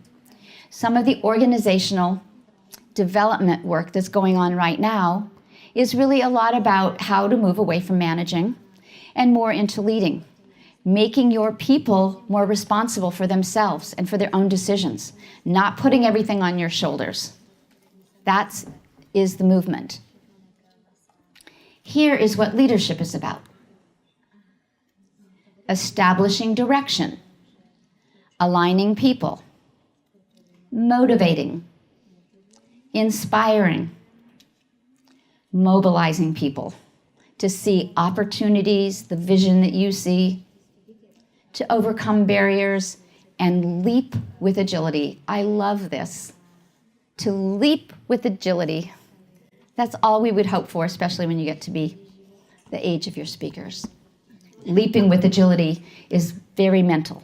Some of the organizational development work that's going on right now is really a lot about how to move away from managing and more into leading, making your people more responsible for themselves and for their own decisions, not putting everything on your shoulders. That is the movement. Here is what leadership is about: establishing direction, aligning people, motivating, inspiring, mobilizing people to see opportunities, the vision that you see, to overcome barriers and leap with agility. I love this. To leap with agility. That's all we would hope for, especially when you get to be the age of your speakers. Leaping with agility is very mental.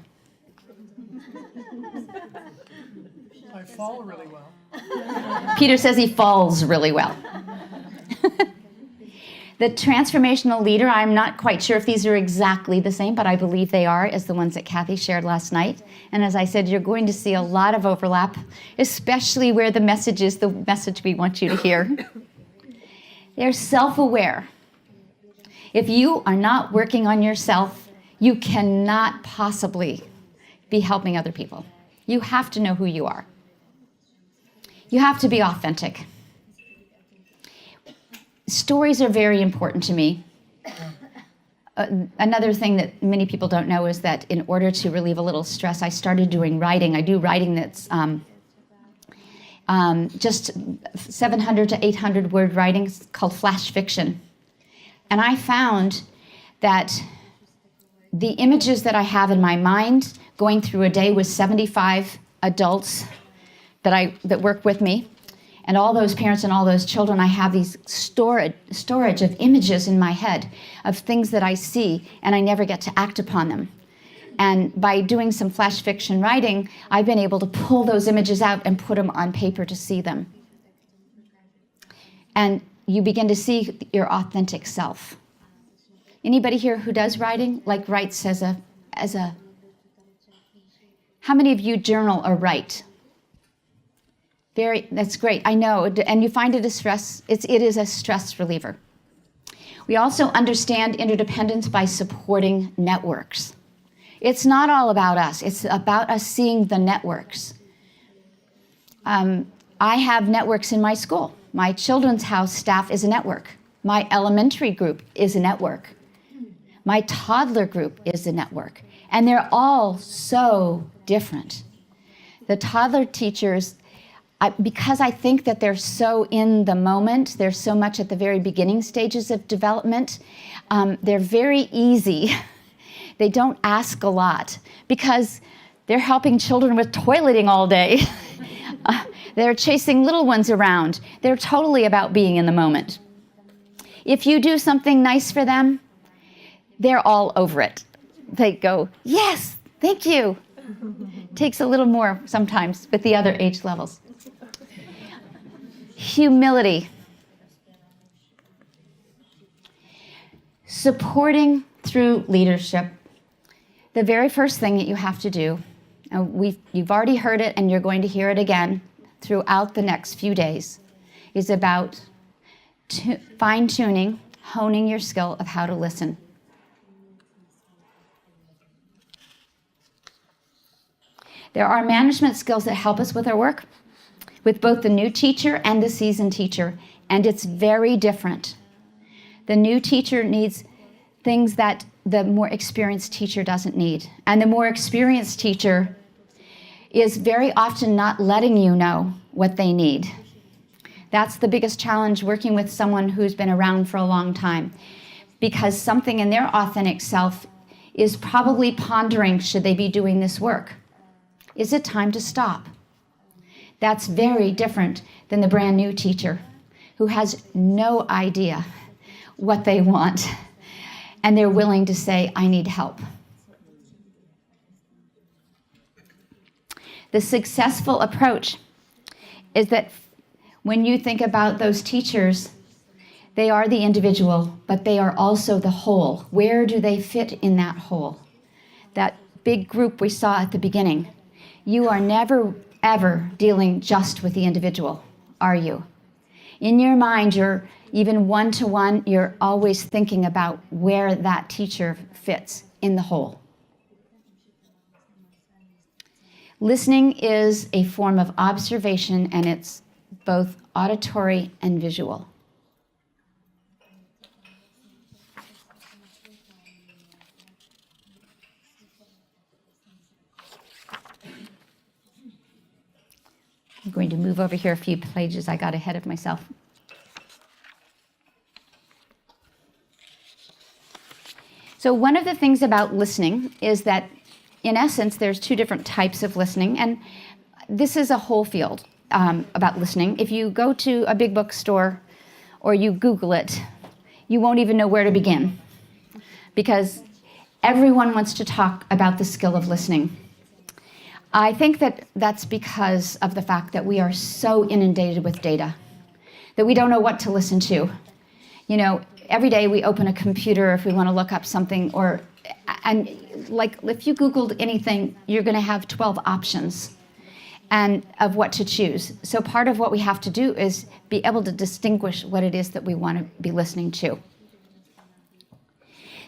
I fall really well. Peter says he falls really well. The transformational leader, I'm not quite sure if these are exactly the same, but I believe they are, as the ones that Kathy shared last night. And as I said, you're going to see a lot of overlap, especially where the message is the message we want you to hear. They're self-aware. If you are not working on yourself, you cannot possibly be helping other people. You have to know who you are. You have to be authentic. Stories are very important to me. Another thing that many people don't know is that in order to relieve a little stress, I started doing writing. I do writing that's just 700 to 800 word writing called flash fiction. And I found that the images that I have in my mind going through a day with 75 adults that work with me, and all those parents and all those children, I have these storage of images in my head of things that I see, and I never get to act upon them. And by doing some flash fiction writing, I've been able to pull those images out and put them on paper to see them. And you begin to see your authentic self. Anybody here who does writing, like writes as a, how many of you journal or write? That's great, I know, and you find it a stress, it is a stress reliever. We also understand interdependence by supporting networks. It's not all about us, it's about us seeing the networks. I have networks in my school. My children's house staff is a network. My elementary group is a network. My toddler group is a network. And they're all so different. The toddler teachers, because I think that they're so in the moment, they're so much at the very beginning stages of development, they're very easy. They don't ask a lot because they're helping children with toileting all day. They're chasing little ones around. They're totally about being in the moment. If you do something nice for them, they're all over it. They go, yes, thank you. Takes a little more sometimes with the other age levels. Humility. Supporting through leadership. The very first thing that you have to do, you've already heard it and you're going to hear it again throughout the next few days, is about fine-tuning, honing your skill of how to listen. There are management skills that help us with our work, with both the new teacher and the seasoned teacher, and it's very different. The new teacher needs things that the more experienced teacher doesn't need. And the more experienced teacher is very often not letting you know what they need. That's the biggest challenge working with someone who's been around for a long time, because something in their authentic self is probably pondering, should they be doing this work? Is it time to stop? That's very different than the brand new teacher who has no idea what they want, and they're willing to say, I need help. The successful approach is that when you think about those teachers, they are the individual, but they are also the whole. Where do they fit in that whole? That big group we saw at the beginning. You are never, ever dealing just with the individual, are you? In your mind, you're even one-to-one, you're always thinking about where that teacher fits in the whole. Listening is a form of observation, and it's both auditory and visual. I'm going to move over here a few pages. I got ahead of myself. So one of the things about listening is that, in essence, there's two different types of listening, and this is a whole field about listening. If you go to a big bookstore or you Google it, you won't even know where to begin, because everyone wants to talk about the skill of listening. I think that that's because of the fact that we are so inundated with data that we don't know what to listen to. You know, every day we open a computer if we want to look up something, and like if you Googled anything, you're going to have 12 options and of what to choose. So part of what we have to do is be able to distinguish what it is that we want to be listening to.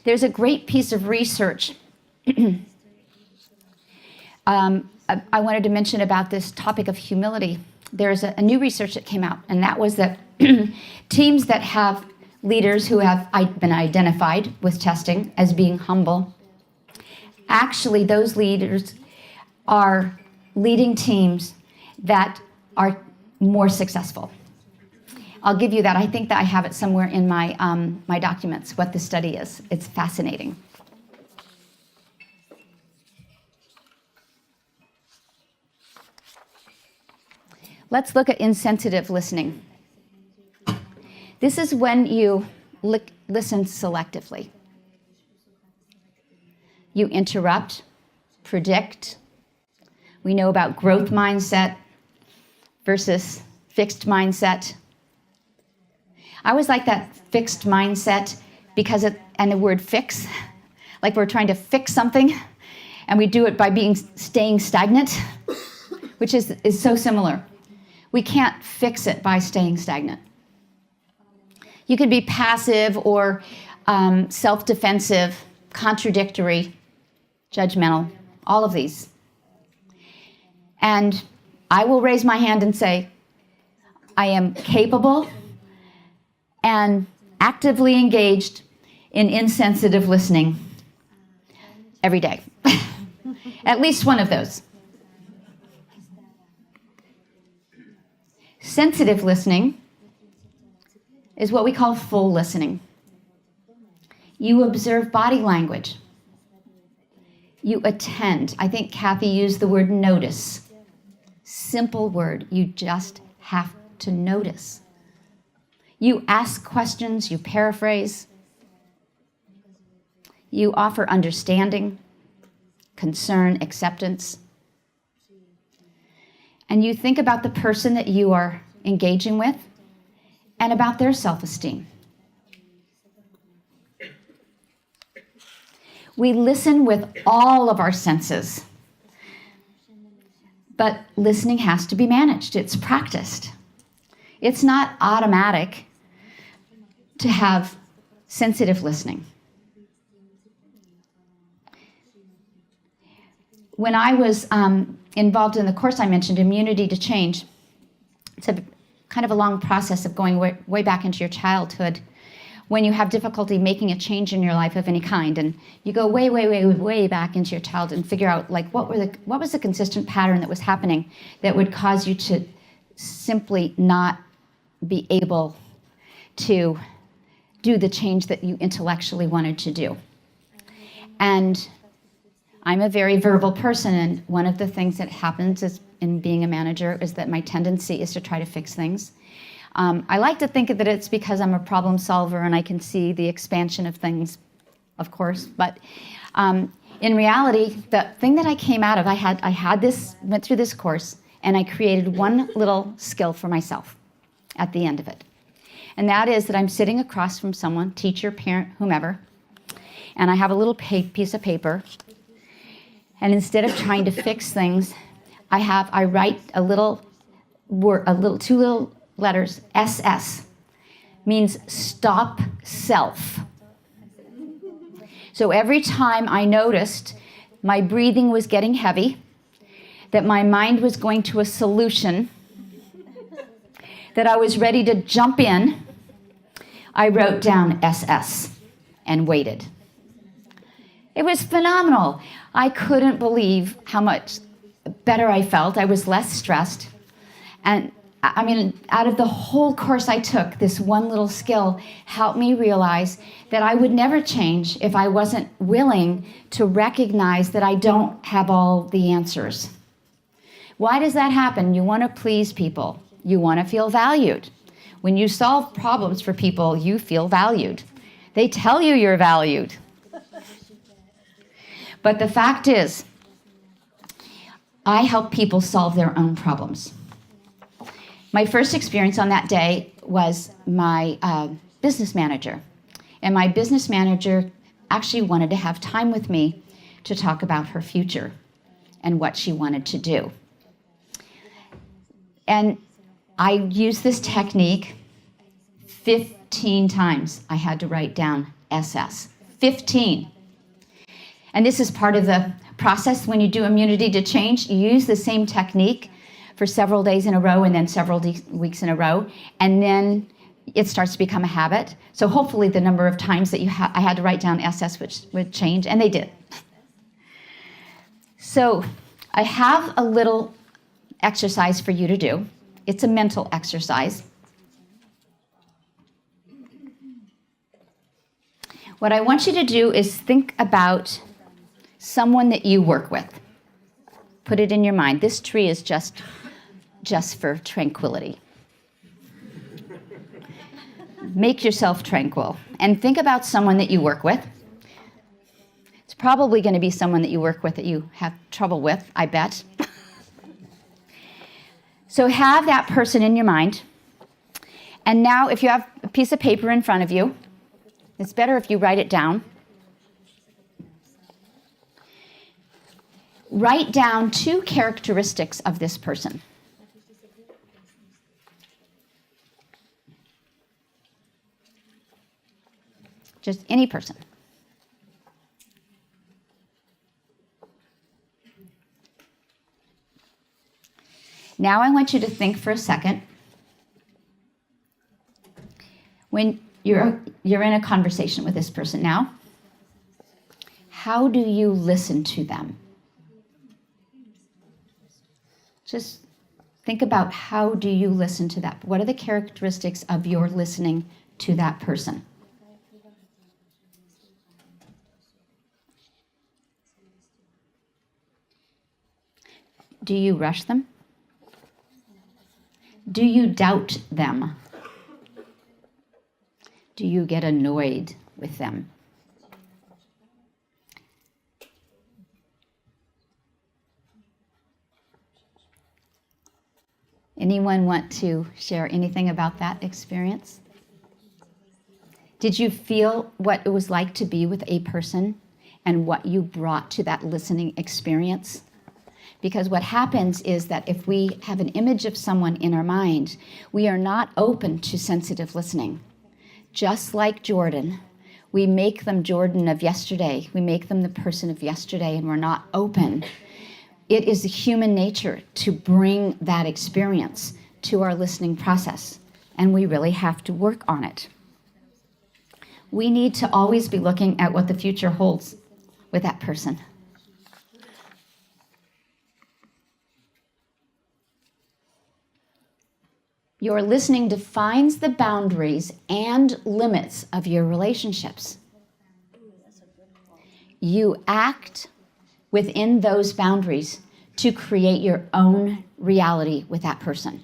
There's a great piece of research I wanted to mention about this topic of humility. There's a new research that came out, and that was that teams that have leaders who have been identified with testing as being humble, actually those leaders are leading teams that are more successful. I'll give you that. I think that I have it somewhere in my, my documents, what the study is. It's fascinating. Let's look at insensitive listening. This is when you listen selectively. You interrupt, predict. We know about growth mindset versus fixed mindset. I always like that fixed mindset because and the word fix, like we're trying to fix something, and we do it by staying stagnant, which is so similar. We can't fix it by staying stagnant. You could be passive or self-defensive, contradictory, judgmental, all of these. And I will raise my hand and say, I am capable and actively engaged in insensitive listening every day. At least one of those. Sensitive listening is what we call full listening. You observe body language. You attend. I think Kathy used the word notice. Simple word. You just have to notice. You ask questions. You paraphrase. You offer understanding, concern, acceptance. and you think about the person that you are engaging with and about their self-esteem. We listen with all of our senses, but listening has to be managed. It's practiced. It's not automatic to have sensitive listening. When I was involved in the course I mentioned, Immunity to Change, it's a kind of a long process of going way back into your childhood when you have difficulty making a change in your life of any kind, and you go way back into your childhood and figure out like what was the consistent pattern that was happening that would cause you to simply not be able to do the change that you intellectually wanted to do. And I'm a very verbal person, and one of the things that happens is in being a manager is that my tendency is to try to fix things. I like to think that it's because I'm a problem solver and I can see the expansion of things, of course, but in reality, the thing that I came out of, went through this course, and I created one little skill for myself at the end of it. And that is that I'm sitting across from someone, teacher, parent, whomever, and I have a little piece of paper, and instead of trying to fix things, I write two little letters, SS, means stop self. So every time I noticed my breathing was getting heavy, that my mind was going to a solution, that I was ready to jump in, I wrote down SS and waited. It was phenomenal. I couldn't believe how much better I felt. I was less stressed. And I mean, out of the whole course I took, this one little skill helped me realize that I would never change if I wasn't willing to recognize that I don't have all the answers. Why does that happen? You want to please people. You want to feel valued. When you solve problems for people, you feel valued. They tell you you're valued. But the fact is, I help people solve their own problems. My first experience on that day was my business manager. And my business manager actually wanted to have time with me to talk about her future and what she wanted to do. And I used this technique 15 times. I had to write down SS. 15. And this is part of the process when you do Immunity to Change. You use the same technique for several days in a row and then several weeks in a row, and then it starts to become a habit. So hopefully the number of times that I had to write down SS would change, and they did. So I have a little exercise for you to do. It's a mental exercise. What I want you to do is think about someone that you work with. Put it in your mind. This tree is just for tranquility. Make yourself tranquil and think about someone that you work with. It's probably going to be someone that you work with that you have trouble with, I bet. So have that person in your mind. And now if you have a piece of paper in front of you, it's better if you write it down. Write down 2 characteristics of this person. Just any person. Now I want you to think for a second. When you're in a conversation with this person now, how do you listen to them? Just think about how do you listen to that? What are the characteristics of your listening to that person? Do you rush them? Do you doubt them? Do you get annoyed with them? Anyone want to share anything about that experience? Did you feel what it was like to be with a person and what you brought to that listening experience? Because what happens is that if we have an image of someone in our mind, we are not open to sensitive listening. Just like Jordan, we make them Jordan of yesterday. We make them the person of yesterday, and we're not open. It is human nature to bring that experience to our listening process, and we really have to work on it. We need to always be looking at what the future holds with that person. Your listening defines the boundaries and limits of your relationships. You act within those boundaries to create your own reality with that person.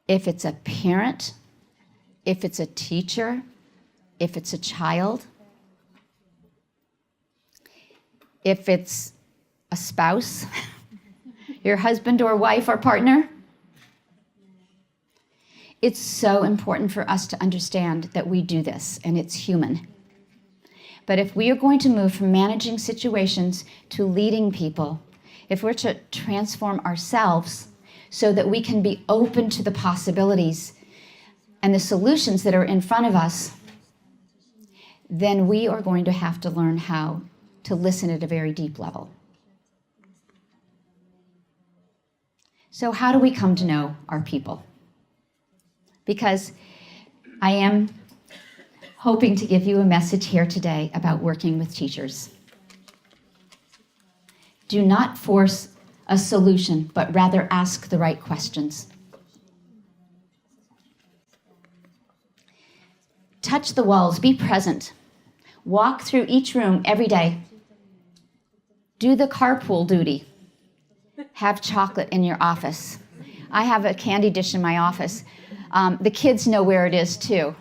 If it's a parent, if it's a teacher, if it's a child, if it's a spouse, your husband or wife or partner, it's so important for us to understand that we do this, and it's human. But if we are going to move from managing situations to leading people, if we're to transform ourselves so that we can be open to the possibilities and the solutions that are in front of us, then we are going to have to learn how to listen at a very deep level. So how do we come to know our people? Because I am hoping to give you a message here today about working with teachers. Do not force a solution, but rather ask the right questions. Touch the walls, be present. Walk through each room every day. Do the carpool duty. Have chocolate in your office. I have a candy dish in my office. The kids know where it is too.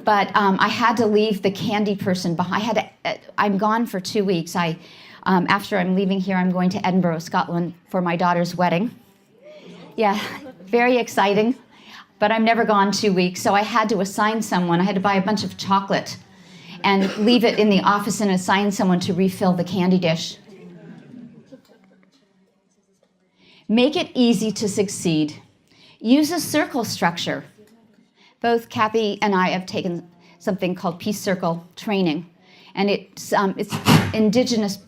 But I had to leave the candy person behind. I'm gone for 2 weeks. After I'm leaving here, I'm going to Edinburgh, Scotland for my daughter's wedding. Yeah, very exciting. But I'm never gone 2 weeks, so I had to assign someone. I had to buy a bunch of chocolate and leave it in the office and assign someone to refill the candy dish. Make it easy to succeed. Use a circle structure. Both Kathy and I have taken something called Peace Circle training, and it's indigenous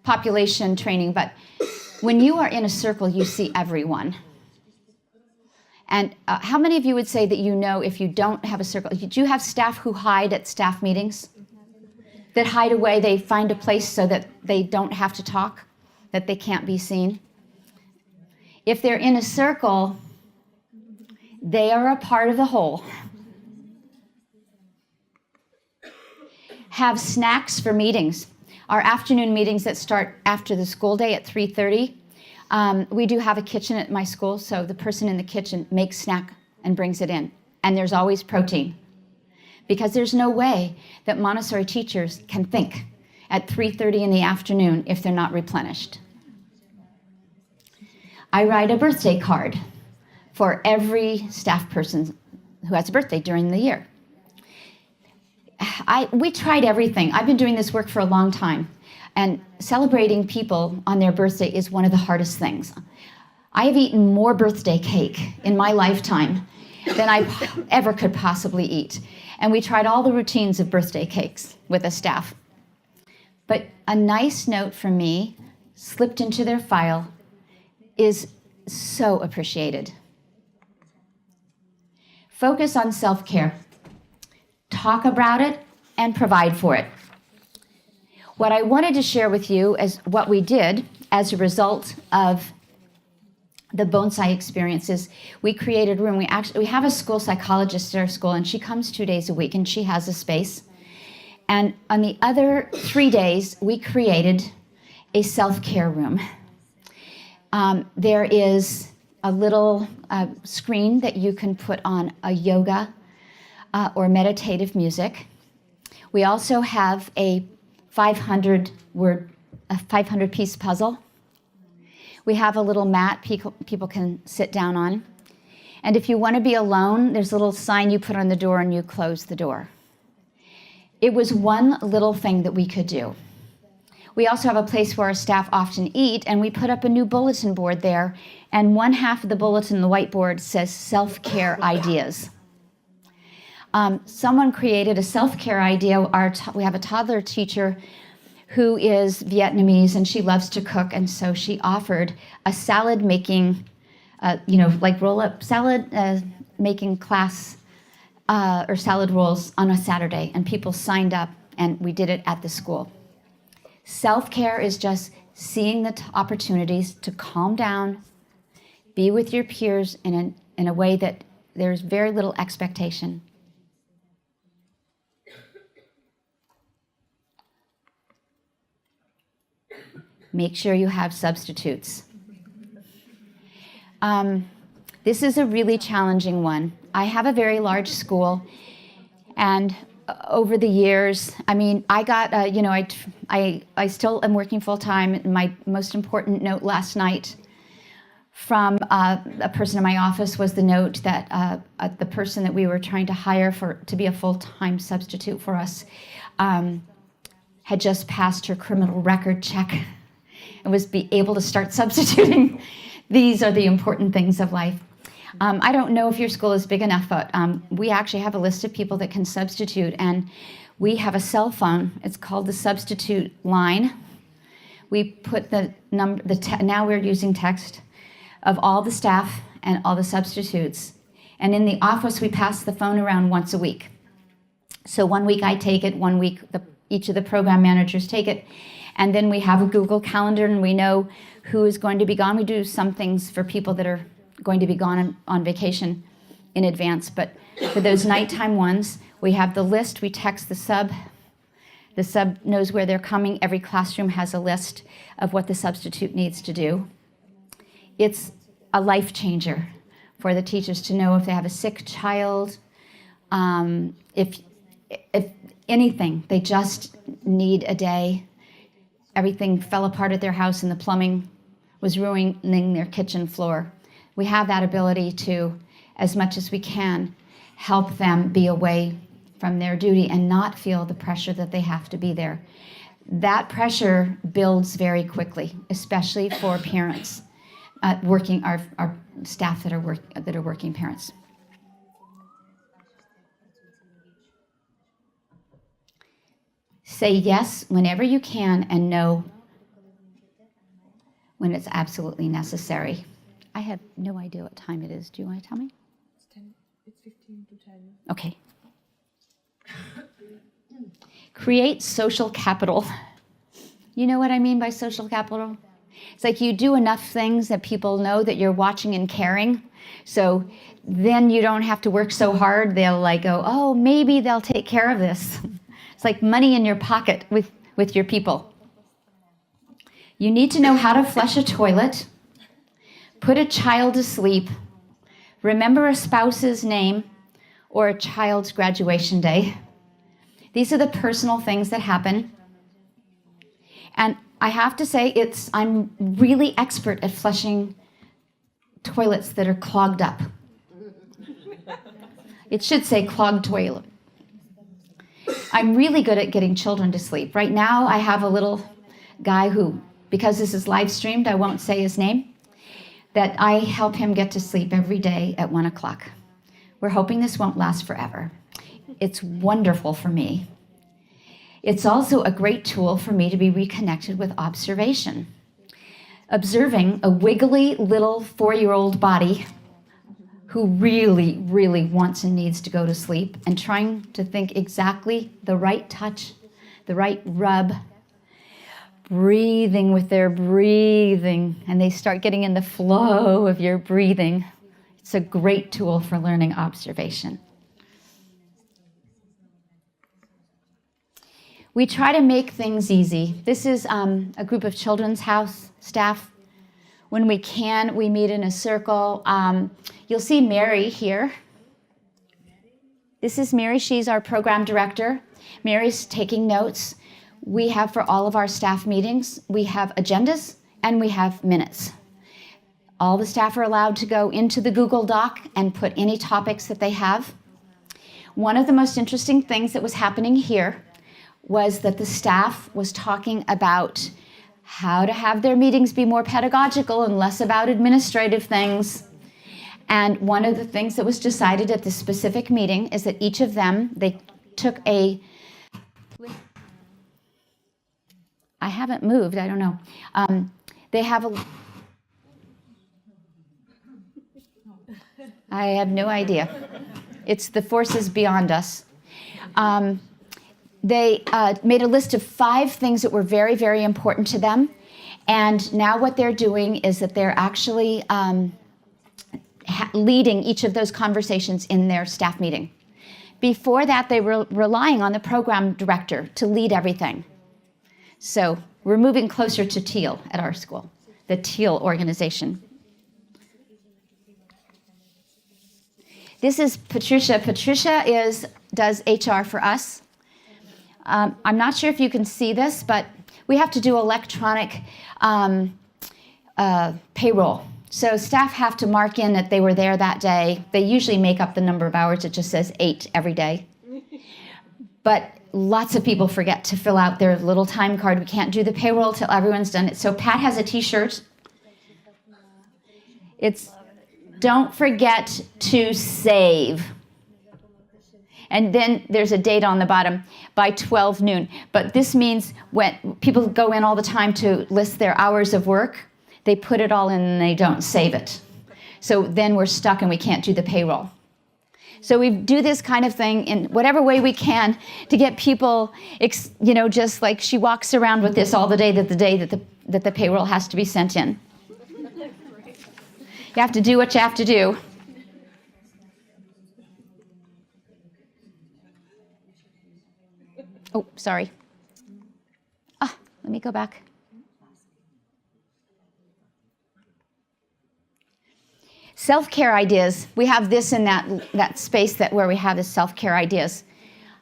population training, but when you are in a circle, you see everyone. And how many of you would say that you know if you don't have a circle? Do you have staff who hide at staff meetings? That hide away, they find a place so that they don't have to talk, that they can't be seen? If they're in a circle, they are a part of the whole. Have snacks for meetings. Our afternoon meetings that start after the school day at 3:30, we do have a kitchen at my school, so the person in the kitchen makes snack and brings it in. And there's always protein. Because there's no way that Montessori teachers can think at 3:30 in the afternoon if they're not replenished. I write a birthday card for every staff person who has a birthday during the year. We tried everything. I've been doing this work for a long time, and celebrating people on their birthday is one of the hardest things. I have eaten more birthday cake in my lifetime than I ever could possibly eat. And we tried all the routines of birthday cakes with the staff. But a nice note from me slipped into their file is so appreciated. Focus on self-care. Talk about it and provide for it. What I wanted to share with you is what we did as a result of the bonsai experiences. We created a room. We have a school psychologist at our school, and she comes 2 days a week, and she has a space. And on the other 3 days, we created a self-care room. There is a little screen that you can put on a yoga or meditative music. We also have a 500-piece puzzle. We have a little mat people can sit down on. And if you want to be alone, there's a little sign you put on the door and you close the door. It was one little thing that we could do. We also have a place where our staff often eat, and we put up a new bulletin board there, and one half of the bulletin, the whiteboard, says self-care ideas. Someone created a self-care idea. We have a toddler teacher who is Vietnamese, and she loves to cook, and so she offered a salad making, like roll-up salad making class or salad rolls on a Saturday, and people signed up, and we did it at the school. Self-care is just seeing the opportunities to calm down, be with your peers in a way that there's very little expectation. Make sure you have substitutes. This is a really challenging one. I have a very large school, and over the years, I got, I still am working full time. My most important note last night from a person in my office was the note that the person that we were trying to hire to be a full-time substitute for us had just passed her criminal record check and was able to start substituting. These are the important things of life. I don't know if your school is big enough, but we actually have a list of people that can substitute, and we have a cell phone. It's called the substitute line. We put the number, now we're using text, of all the staff and all the substitutes. And in the office, we pass the phone around once a week. So 1 week I take it, 1 week each of the program managers take it, and then we have a Google Calendar, and we know who is going to be gone. We do some things for people that are going to be gone on vacation in advance, but for those nighttime ones, we have the list. We text the sub. The sub knows where they're coming. Every classroom has a list of what the substitute needs to do. It's a life changer for the teachers to know if they have a sick child, if anything, they just need a day. Everything fell apart at their house and the plumbing was ruining their kitchen floor. We have that ability to, as much as we can, help them be away from their duty and not feel the pressure that they have to be there. That pressure builds very quickly, especially for parents, our staff that are working parents. Say yes whenever you can and no when it's absolutely necessary. I have no idea what time it is. Do you want to tell me? It's 15 to 10. Okay. Create social capital. You know what I mean by social capital? It's like you do enough things that people know that you're watching and caring. So then you don't have to work so hard. They'll go, oh, maybe they'll take care of this. It's like money in your pocket with your people. You need to know how to flush a toilet, put a child to sleep, remember a spouse's name, or a child's graduation day. These are the personal things that happen. And I have to say, I'm really expert at flushing toilets that are clogged up. It should say clogged toilet. I'm really good at getting children to sleep. Right now, I have a little guy who, because this is live streamed, I won't say his name, that I help him get to sleep every day at 1 o'clock. We're hoping this won't last forever. It's wonderful for me. It's also a great tool for me to be reconnected with observation. Observing a wiggly little 4-year-old body who really, really wants and needs to go to sleep, and trying to think exactly the right touch, the right rub, breathing with their breathing, and they start getting in the flow of your breathing. It's a great tool for learning observation. We try to make things easy. This is a group of Children's House staff. When we can, we meet in a circle. You'll see Mary here. This is Mary. She's our program director. Mary's taking notes. We have, for all of our staff meetings, we have agendas and we have minutes. All the staff are allowed to go into the Google Doc and put any topics that they have. One of the most interesting things that was happening here was that the staff was talking about how to have their meetings be more pedagogical and less about administrative things. And one of the things that was decided at this specific meeting is that each of them, they took a, I haven't moved, I don't know. They have a, I have no idea. It's the forces beyond us. They made a list of 5 things that were very, very important to them. And now what they're doing is that they're actually leading each of those conversations in their staff meeting. Before that, they were relying on the program director to lead everything. So we're moving closer to TEAL at our school, the TEAL organization. This is Patricia. Patricia does HR for us. I'm not sure if you can see this, but we have to do electronic payroll. So staff have to mark in that they were there that day. They usually make up the number of hours. It just says 8 every day. But lots of people forget to fill out their little time card. We can't do the payroll till everyone's done it. So Pat has a t-shirt. It's don't forget to save. And then there's a date on the bottom, by 12 noon. But this means when people go in all the time to list their hours of work, they put it all in and they don't save it. So then we're stuck and we can't do the payroll. So we do this kind of thing in whatever way we can to get people, just like she walks around with this all the day that the payroll has to be sent in. You have to do what you have to do. Oh, sorry. Let me go back. Self-care ideas. We have this in that space where we have the self-care ideas.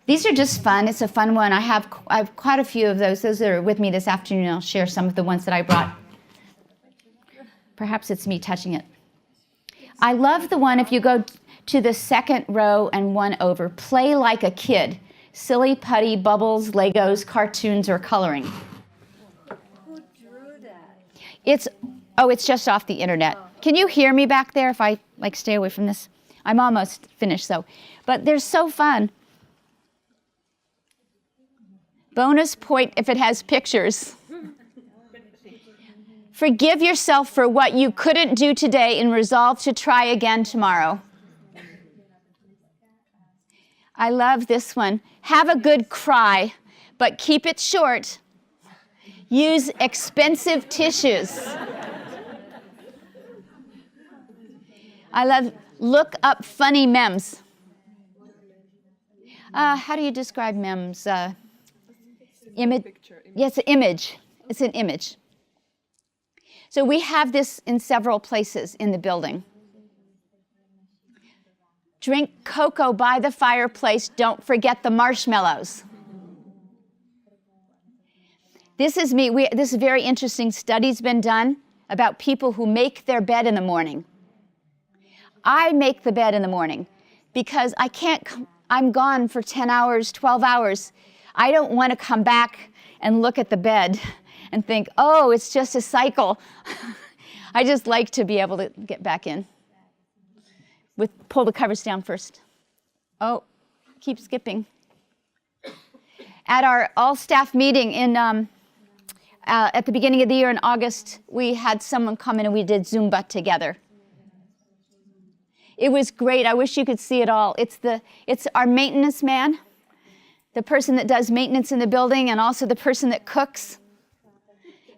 These are just fun. It's a fun one. I have quite a few of those. Those are with me this afternoon. I'll share some of the ones that I brought. Perhaps it's me touching it. I love the one, if you go to the second row and one over, play like a kid. Silly putty, bubbles, Legos, cartoons, or coloring. Who drew that? It's just off the internet. Can you hear me back there if I stay away from this? I'm almost finished, but they're so fun. Bonus point if it has pictures. Forgive yourself for what you couldn't do today and resolve to try again tomorrow. I love this one. Have a good cry, but keep it short. Use expensive tissues. I love look up funny memes. How do you describe memes? Image. Yes, image. It's an image. So we have this in several places in the building. Drink cocoa by the fireplace. Don't forget the marshmallows. This is me. This is very interesting. Study's been done about people who make their bed in the morning. I make the bed in the morning because I'm gone for 10 hours, 12 hours. I don't want to come back and look at the bed and think, oh, it's just a cycle. I just like to be able to get back in. Pull the covers down first. Oh, keep skipping. At our all-staff meeting at the beginning of the year in August, we had someone come in and we did Zumba together. It was great. I wish you could see it all. It's our maintenance man, the person that does maintenance in the building, and also the person that cooks.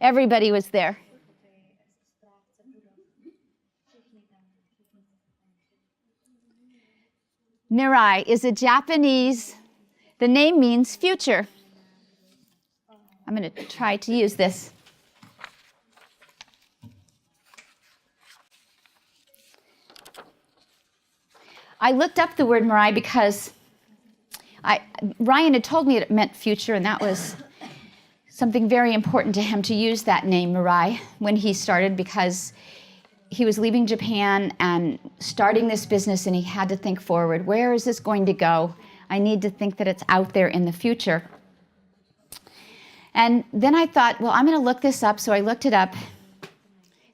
Everybody was there. Mirai is a Japanese, the name means future. I'm going to try to use this. I looked up the word Mirai because Ryan had told me it meant future, and that was something very important to him to use that name, Mirai, when he started, because he was leaving Japan and starting this business, and he had to think forward. Where is this going to go? I need to think that it's out there in the future. And then I thought, well, I'm going to look this up. So I looked it up.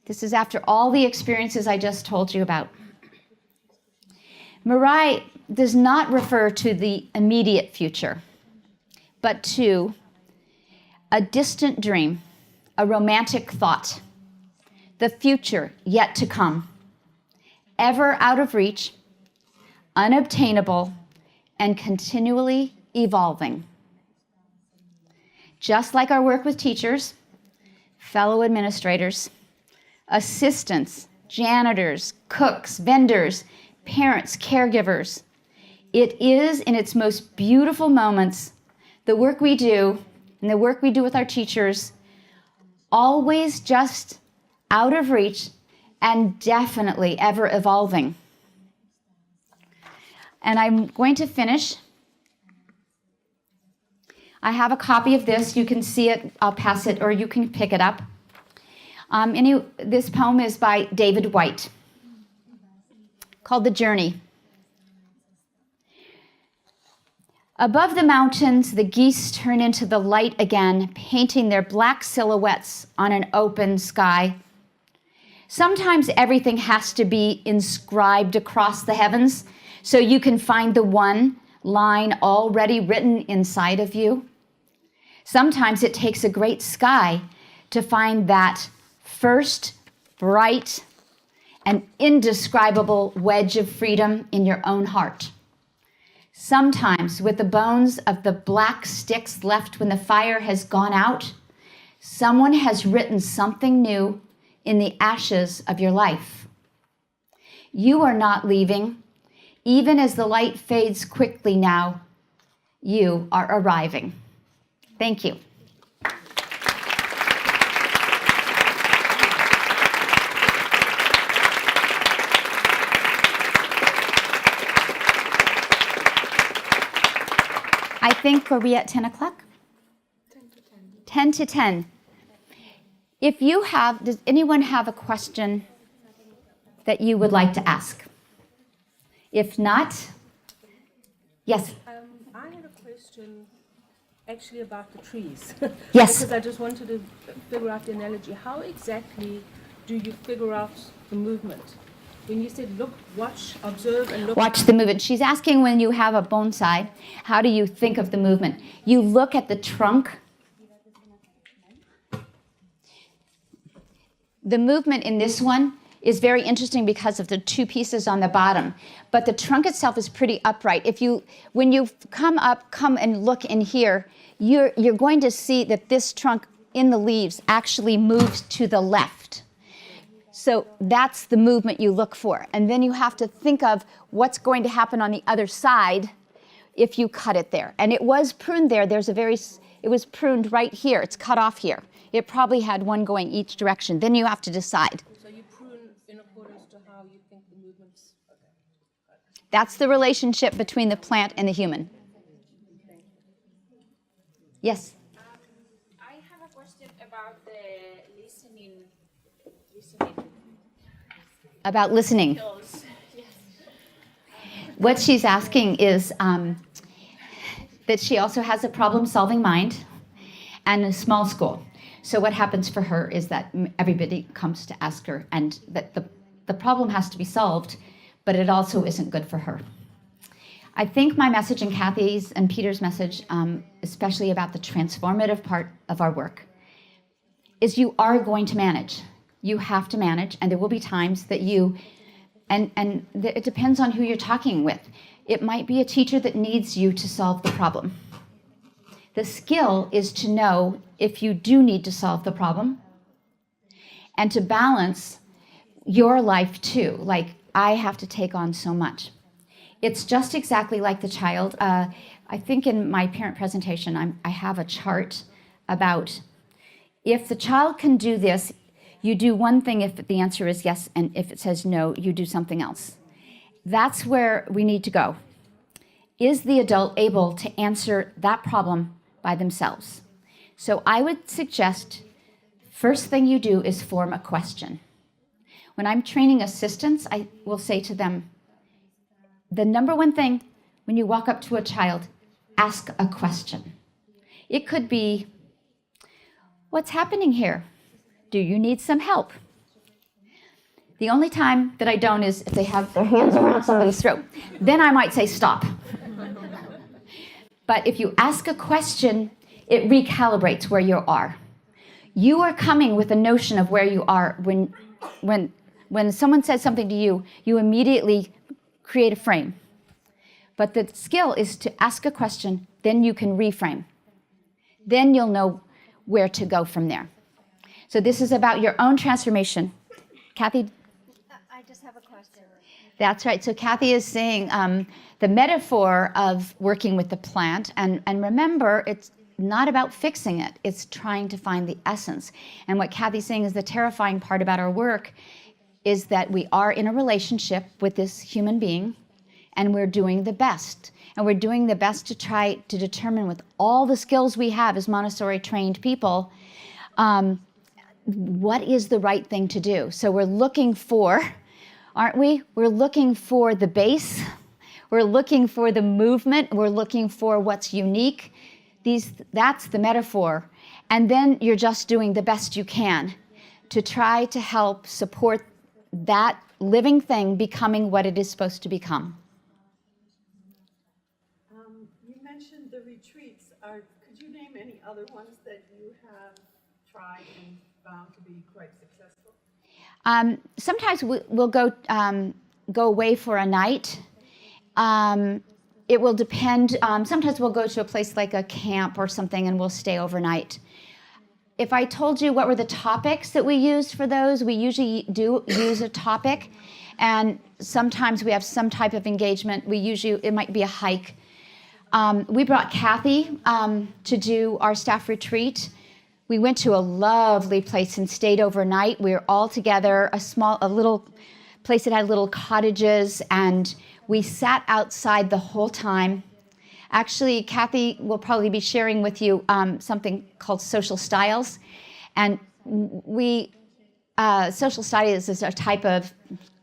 This is after all the experiences I just told you about. Mirai does not refer to the immediate future, but to a distant dream, a romantic thought, the future yet to come, ever out of reach, unobtainable, and continually evolving. Just like our work with teachers, fellow administrators, assistants, janitors, cooks, vendors, parents, caregivers, it is in its most beautiful moments, the work we do and the work we do with our teachers, always just out of reach and definitely ever evolving. And I'm going to finish. I have a copy of this. You can see it. I'll pass it, or you can pick it up. This poem is by David White, called The Journey. Above the mountains, the geese turn into the light again, painting their black silhouettes on an open sky. Sometimes everything has to be inscribed across the heavens so you can find the one line already written inside of you. Sometimes it takes a great sky to find that first bright and indescribable wedge of freedom in your own heart. Sometimes, with the bones of the black sticks left when the fire has gone out, someone has written something new in the ashes of your life. You are not leaving. Even as the light fades quickly now, you are arriving. Thank you. I think, are we at 10 o'clock? 10 to 10. 10 to 10. If you have, does anyone have a question that you would like to ask? If not, yes. I had a question actually about the trees. Yes. Because I just wanted to figure out the analogy. How exactly do you figure out the movement? When you said look, watch, observe, and look. Watch the movement. She's asking, when you have a bonsai, how do you think of the movement? You look at the trunk. The movement in this one is very interesting because of the two pieces on the bottom. But the trunk itself is pretty upright. When you come and look in here, you're going to see that this trunk in the leaves actually moves to the left. So that's the movement you look for. And then you have to think of what's going to happen on the other side if you cut it there. And it was pruned there. It was pruned right here. It's cut off here. It probably had one going each direction. Then you have to decide. So you prune in accordance to how you think the movements. Okay. That's the relationship between the plant and the human. Yes? I have a question about the listening About listening. skills. Yes. What she's asking is that she also has a problem-solving mind and a small school. So what happens for her is that everybody comes to ask her, and that the problem has to be solved, but it also isn't good for her. I think my message and Kathy's and Peter's message, especially about the transformative part of our work, is you are going to manage. You have to manage, and there will be times that it depends on who you're talking with. It might be a teacher that needs you to solve the problem. The skill is to know if you do need to solve the problem and to balance your life too. Like, I have to take on so much. It's just exactly like the child. I think in my parent presentation, I have a chart about if the child can do this, you do one thing if the answer is yes, and if it says no, you do something else. That's where we need to go. Is the adult able to answer that problem by themselves? So I would suggest first thing you do is form a question. When I'm training assistants, I will say to them, the number one thing when you walk up to a child, ask a question. It could be, what's happening here? Do you need some help? The only time that I don't is if they have their hands around somebody's throat. Then I might say stop. But if you ask a question, it recalibrates where you are. You are coming with a notion of where you are. When someone says something to you, you immediately create a frame. But the skill is to ask a question, then you can reframe. Then you'll know where to go from there. So this is about your own transformation. Kathy? I just have a question. That's right. So Kathy is saying the metaphor of working with the plant, and remember, it's not about fixing it. It's trying to find the essence. And what Kathy's saying is the terrifying part about our work is that we are in a relationship with this human being, and we're doing the best. And we're doing the best to try to determine with all the skills we have as Montessori-trained people, what is the right thing to do. So we're looking for, aren't we? We're looking for the base. We're looking for the movement. We're looking for what's unique. That's the metaphor. And then you're just doing the best you can to try to help support that living thing becoming what it is supposed to become. You mentioned the retreats. Could you name any other ones that you have tried and found to be quite successful? Sometimes we'll go away for a night. It will depend. Sometimes we'll go to a place like a camp or something and we'll stay overnight. If I told you what were the topics that we used for those, we usually do use a topic, and sometimes we have some type of engagement. It might be a hike. We brought Kathy to do our staff retreat. We went to a lovely place and stayed overnight. We were all together, a little place that had little cottages, and we sat outside the whole time. Actually, Kathy will probably be sharing with you something called social styles. And social styles is a type of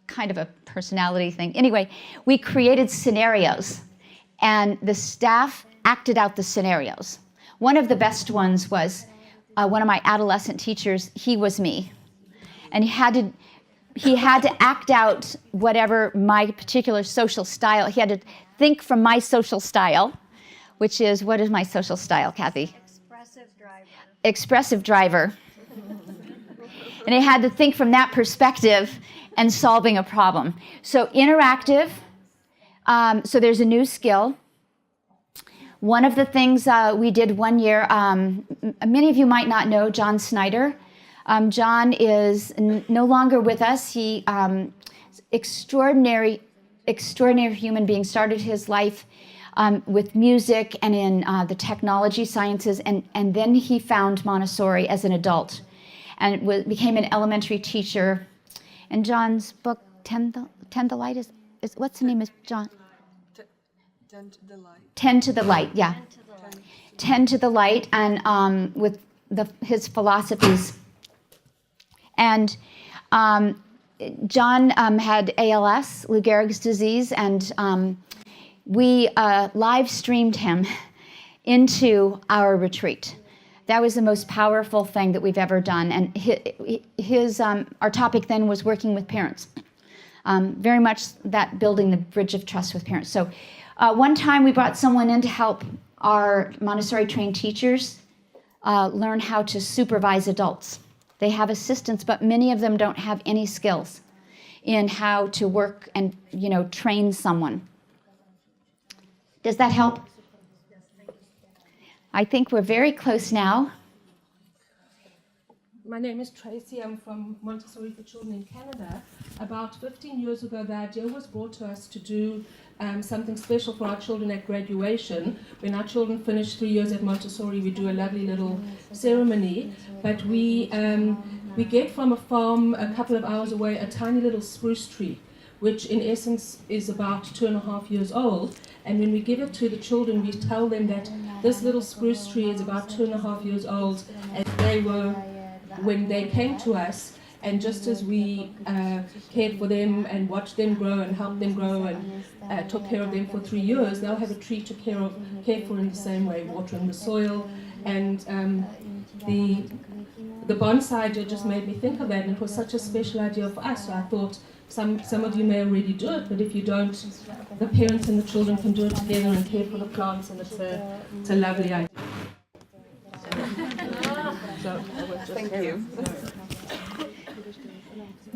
kind of a personality thing. Anyway, we created scenarios, and the staff acted out the scenarios. One of the best ones was one of my adolescent teachers. He was me, and he had to act out whatever my particular social style. He had to think from my social style, which is, what is my social style, Kathy? Expressive driver. And he had to think from that perspective and solving a problem. So interactive. So there's a new skill. One of the things we did one year, many of you might not know John Snyder. John is no longer with us. He extraordinary human being, started his life with music and in the technology sciences, and then he found Montessori as an adult and became an elementary teacher. And John's book, Tend the Light, is what's the name of John? Tend to the Light. Tend to the Light, yeah. Tend to the Light, and with his philosophies. And John had ALS, Lou Gehrig's disease, and we live streamed him into our retreat. That was the most powerful thing that we've ever done. And our topic then was working with parents. Very much that building the bridge of trust with parents. So one time we brought someone in to help our Montessori trained teachers learn how to supervise adults. They have assistants, but many of them don't have any skills in how to work and, train someone. Does that help? I think we're very close now. My name is Tracy. I'm from Montessori for Children in Canada. About 15 years ago, the idea was brought to us to do something special for our children at graduation. When our children finish 3 years at Montessori, we do a lovely little ceremony. But we get from a farm a couple of hours away a tiny little spruce tree, which in essence is about 2.5 years old. And when we give it to the children, we tell them that this little spruce tree is about 2.5 years old, as they were when they came to us. And just as we cared for them and watched them grow and helped them grow and took care of them for 3 years, they'll have a tree to care for in the same way, watering the soil. And the bonsai idea just made me think of that, and it was such a special idea for us. So I thought some of you may already do it, but if you don't, the parents and the children can do it together and care for the plants, and it's a lovely idea. Thank you.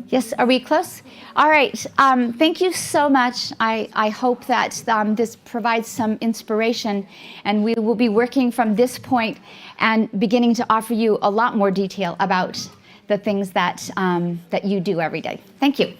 Yes, are we close? All right. Thank you so much. I hope that this provides some inspiration, and we will be working from this point and beginning to offer you a lot more detail about the things that you do every day. Thank you.